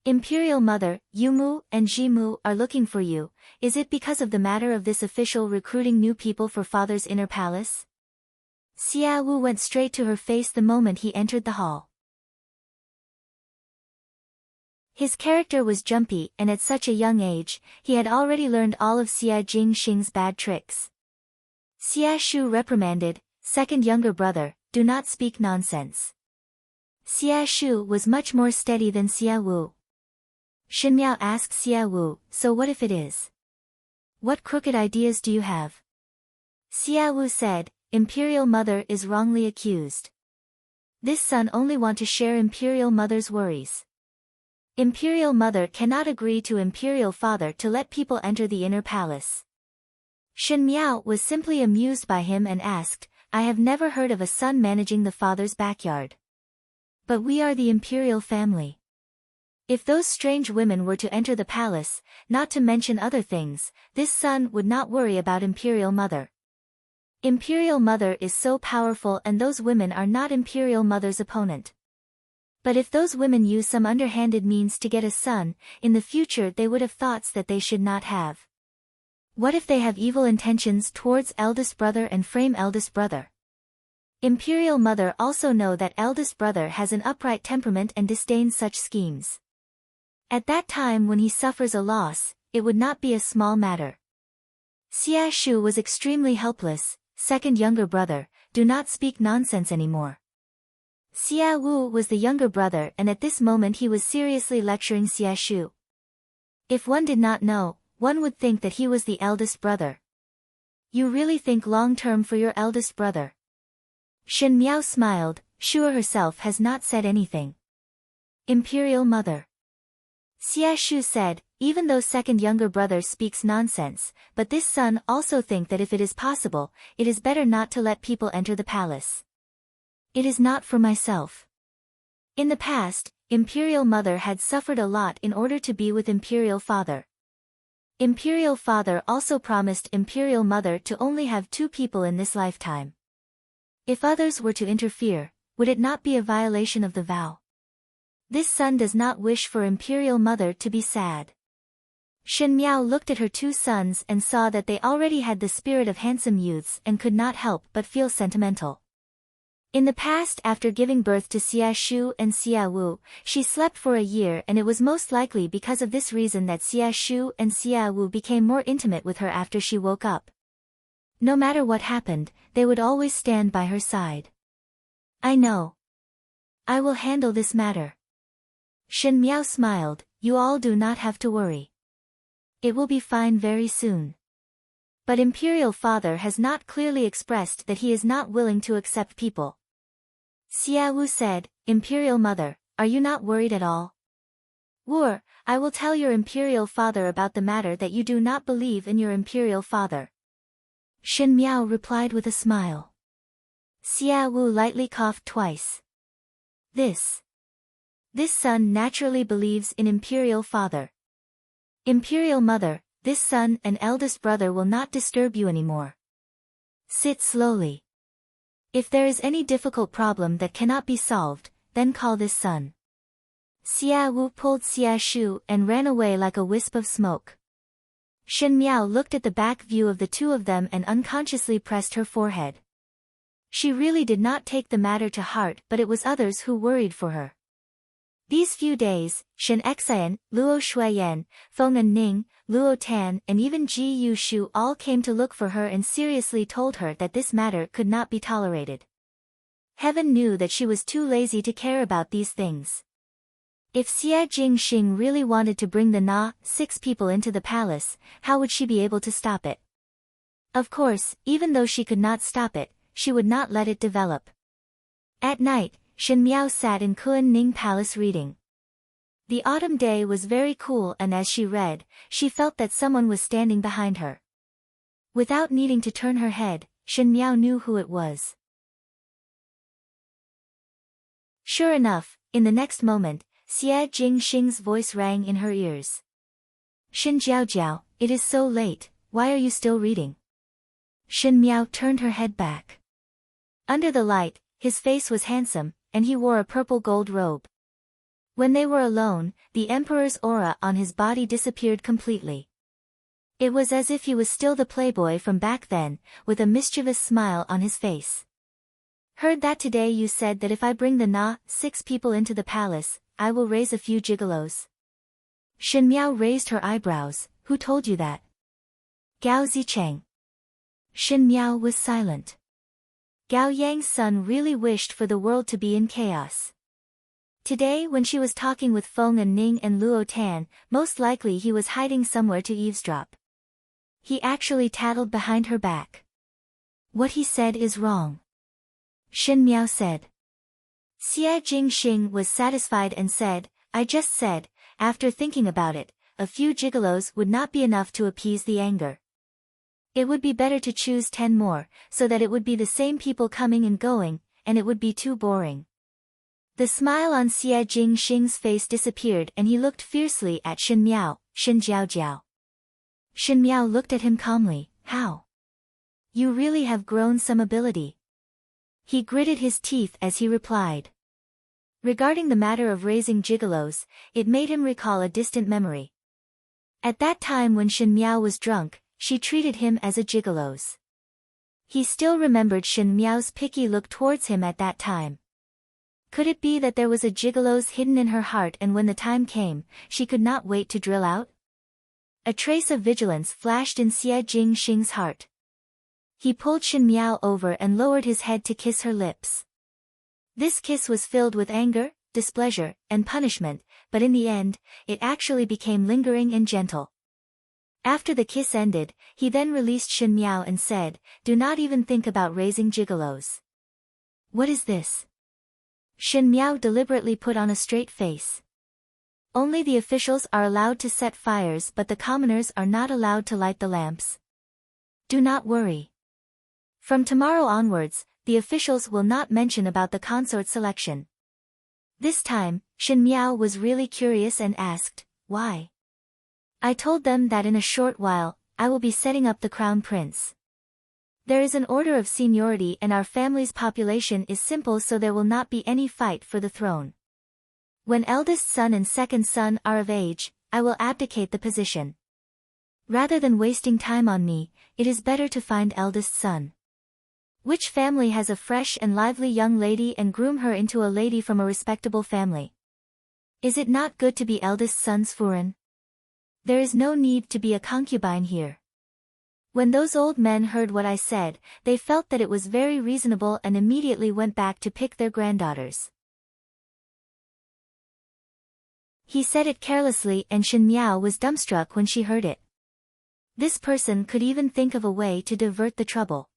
"Imperial Mother, Yumu and Jimu are looking for you. Is it because of the matter of this official recruiting new people for father's inner palace?" Xia Wu went straight to her face the moment he entered the hall. His character was jumpy, and at such a young age, he had already learned all of Xia Jingxing's bad tricks. Xia Shu reprimanded, "Second younger brother, do not speak nonsense." Xia Shu was much more steady than Xia Wu. Shen Miao asked Xia Wu, "So what if it is? What crooked ideas do you have?" Xia Wu said, "Imperial Mother is wrongly accused. This son only want to share Imperial Mother's worries. Imperial Mother cannot agree to Imperial Father to let people enter the inner palace." Shen Miao was simply amused by him and asked, "I have never heard of a son managing the father's backyard. But we are the imperial family. If those strange women were to enter the palace, not to mention other things, this son would not worry about Imperial Mother. Imperial Mother is so powerful and those women are not Imperial Mother's opponent. But if those women use some underhanded means to get a son, in the future they would have thoughts that they should not have. What if they have evil intentions towards eldest brother and frame eldest brother? Imperial Mother also know that eldest brother has an upright temperament and disdains such schemes. At that time when he suffers a loss, it would not be a small matter." Xia Shu was extremely helpless. "Second younger brother, do not speak nonsense anymore." Xia Wu was the younger brother, and at this moment he was seriously lecturing Xia Shu. If one did not know, one would think that he was the eldest brother. "You really think long-term for your eldest brother?" Shen Miao smiled. "Shu herself has not said anything." "Imperial Mother." Xia Shu said, "Even though second younger brother speaks nonsense, but this son also think that if it is possible, it is better not to let people enter the palace. It is not for myself. In the past, Imperial Mother had suffered a lot in order to be with Imperial Father. Imperial Father also promised Imperial Mother to only have 2 people in this lifetime. If others were to interfere, would it not be a violation of the vow? This son does not wish for Imperial Mother to be sad." Shen Miao looked at her 2 sons and saw that they already had the spirit of handsome youths and could not help but feel sentimental. In the past, after giving birth to Xia Shu and Xia Wu, she slept for a year, and it was most likely because of this reason that Xia Shu and Xia Wu became more intimate with her after she woke up. No matter what happened, they would always stand by her side. "I know. I will handle this matter." Shen Miao smiled, you all do not have to worry. It will be fine very soon. But Imperial Father has not clearly expressed that he is not willing to accept people. Xia Wu said, Imperial Mother, are you not worried at all? Wu, I will tell your Imperial Father about the matter that you do not believe in your Imperial Father. Shen Miao replied with a smile. Xia Wu lightly coughed twice. This son naturally believes in Imperial Father. Imperial Mother, this son and eldest brother will not disturb you anymore. Sit slowly. If there is any difficult problem that cannot be solved, then call this son. Xia Wu pulled Xia Shu and ran away like a wisp of smoke. Shen Miao looked at the back view of the two of them and unconsciously pressed her forehead. She really did not take the matter to heart, but it was others who worried for her. These few days, Shen Xian, Luo Shuiyan, Feng and Ning, Luo Tan and even Ji Yu Shu all came to look for her and seriously told her that this matter could not be tolerated. Heaven knew that she was too lazy to care about these things. If Xia Jingxing really wanted to bring the 6 people into the palace, how would she be able to stop it? Of course, even though she could not stop it, she would not let it develop. At night, Shen Miao sat in Kuan Ning Palace reading. The autumn day was very cool and as she read, she felt that someone was standing behind her. Without needing to turn her head, Shen Miao knew who it was. Sure enough, in the next moment, Xia Jingxing's voice rang in her ears. Shen Jiaojiao, it is so late, why are you still reading? Shen Miao turned her head back. Under the light, his face was handsome, and he wore a purple gold robe. When they were alone, the emperor's aura on his body disappeared completely. It was as if he was still the playboy from back then, with a mischievous smile on his face. Heard that today you said that if I bring the 6 people into the palace, I will raise a few gigolos. Shen Miao raised her eyebrows, who told you that? Gao Zicheng. Shen Miao was silent. Gao Yang's son really wished for the world to be in chaos. Today when she was talking with Feng and Ning and Luo Tan, most likely he was hiding somewhere to eavesdrop. He actually tattled behind her back. What he said is wrong. Shen Miao said. Xia Jingxing was satisfied and said, I just said, after thinking about it, a few gigolos would not be enough to appease the anger. It would be better to choose 10 more, so that it would be the same people coming and going, and it would be too boring. The smile on Xia Jingxing's face disappeared and he looked fiercely at Shen Miao, Shen Jiaojiao. Shen Miao looked at him calmly, how? You really have grown some ability. He gritted his teeth as he replied. Regarding the matter of raising gigolos, it made him recall a distant memory. At that time when Shen Miao was drunk, she treated him as a gigolos. He still remembered Shen Miao's picky look towards him at that time. Could it be that there was a gigolos hidden in her heart and when the time came, she could not wait to drill out? A trace of vigilance flashed in Xia Jingxing's heart. He pulled Shen Miao over and lowered his head to kiss her lips. This kiss was filled with anger, displeasure, and punishment, but in the end, it actually became lingering and gentle. After the kiss ended, he then released Shen Miao and said, do not even think about raising gigolos. What is this? Shen Miao deliberately put on a straight face. Only the officials are allowed to set fires but the commoners are not allowed to light the lamps. Do not worry. From tomorrow onwards, the officials will not mention about the consort selection. This time, Shen Miao was really curious and asked, why? I told them that in a short while, I will be setting up the crown prince. There is an order of seniority and our family's population is simple so there will not be any fight for the throne. When eldest son and second son are of age, I will abdicate the position. Rather than wasting time on me, it is better to find eldest son. Which family has a fresh and lively young lady and groom her into a lady from a respectable family? Is it not good to be eldest son's furin? There is no need to be a concubine here. When those old men heard what I said, they felt that it was very reasonable and immediately went back to pick their granddaughters. He said it carelessly and Shen Miao was dumbstruck when she heard it. This person could even think of a way to divert the trouble.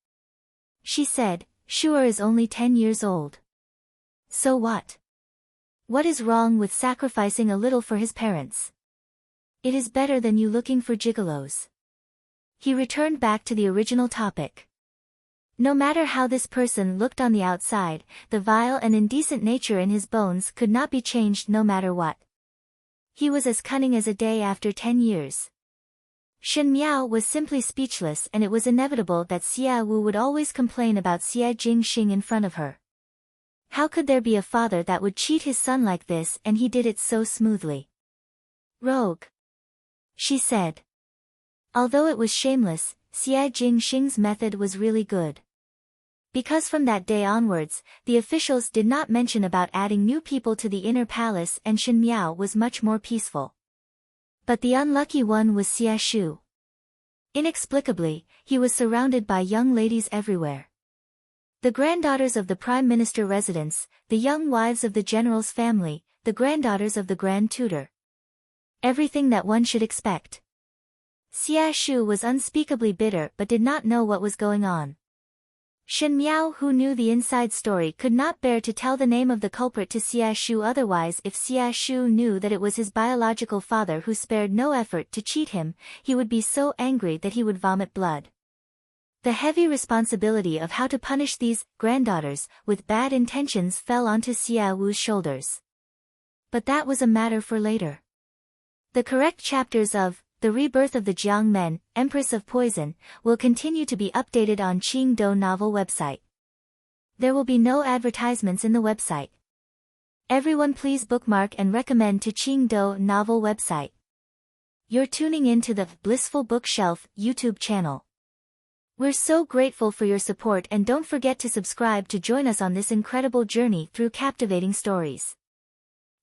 She said, Shu'er is only 10 years old. So what? What is wrong with sacrificing a little for his parents? It is better than you looking for gigolos. He returned back to the original topic. No matter how this person looked on the outside, the vile and indecent nature in his bones could not be changed no matter what. He was as cunning as a day after 10 years. Shen Miao was simply speechless, and it was inevitable that Xia Wu would always complain about Xia Jingxing in front of her. How could there be a father that would cheat his son like this, and he did it so smoothly? Rogue, she said. Although it was shameless, Xia Jingxing's method was really good. Because from that day onwards, the officials did not mention about adding new people to the inner palace, and Shen Miao was much more peaceful. But the unlucky one was Xia Shu. Inexplicably, he was surrounded by young ladies everywhere. The granddaughters of the prime minister residence, the young wives of the general's family, the granddaughters of the grand tutor. Everything that one should expect. Xia Shu was unspeakably bitter but did not know what was going on. Shen Miao, who knew the inside story, could not bear to tell the name of the culprit to Xia Shu, otherwise if Xia Shu knew that it was his biological father who spared no effort to cheat him, he would be so angry that he would vomit blood. The heavy responsibility of how to punish these granddaughters with bad intentions fell onto Xia Wu's shoulders. But that was a matter for later. The correct chapters of The Rebirth of the Jiang Men, Empress of Poison, will continue to be updated on Qingdou novel website. There will be no advertisements in the website. Everyone please bookmark and recommend to Qingdou novel website. You're tuning in to the Blissful Bookshelf YouTube channel. We're so grateful for your support, and don't forget to subscribe to join us on this incredible journey through captivating stories.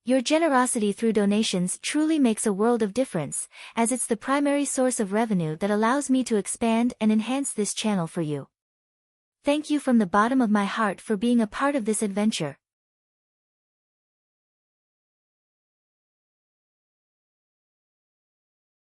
Your generosity through donations truly makes a world of difference, as it's the primary source of revenue that allows me to expand and enhance this channel for you. Thank you from the bottom of my heart for being a part of this adventure.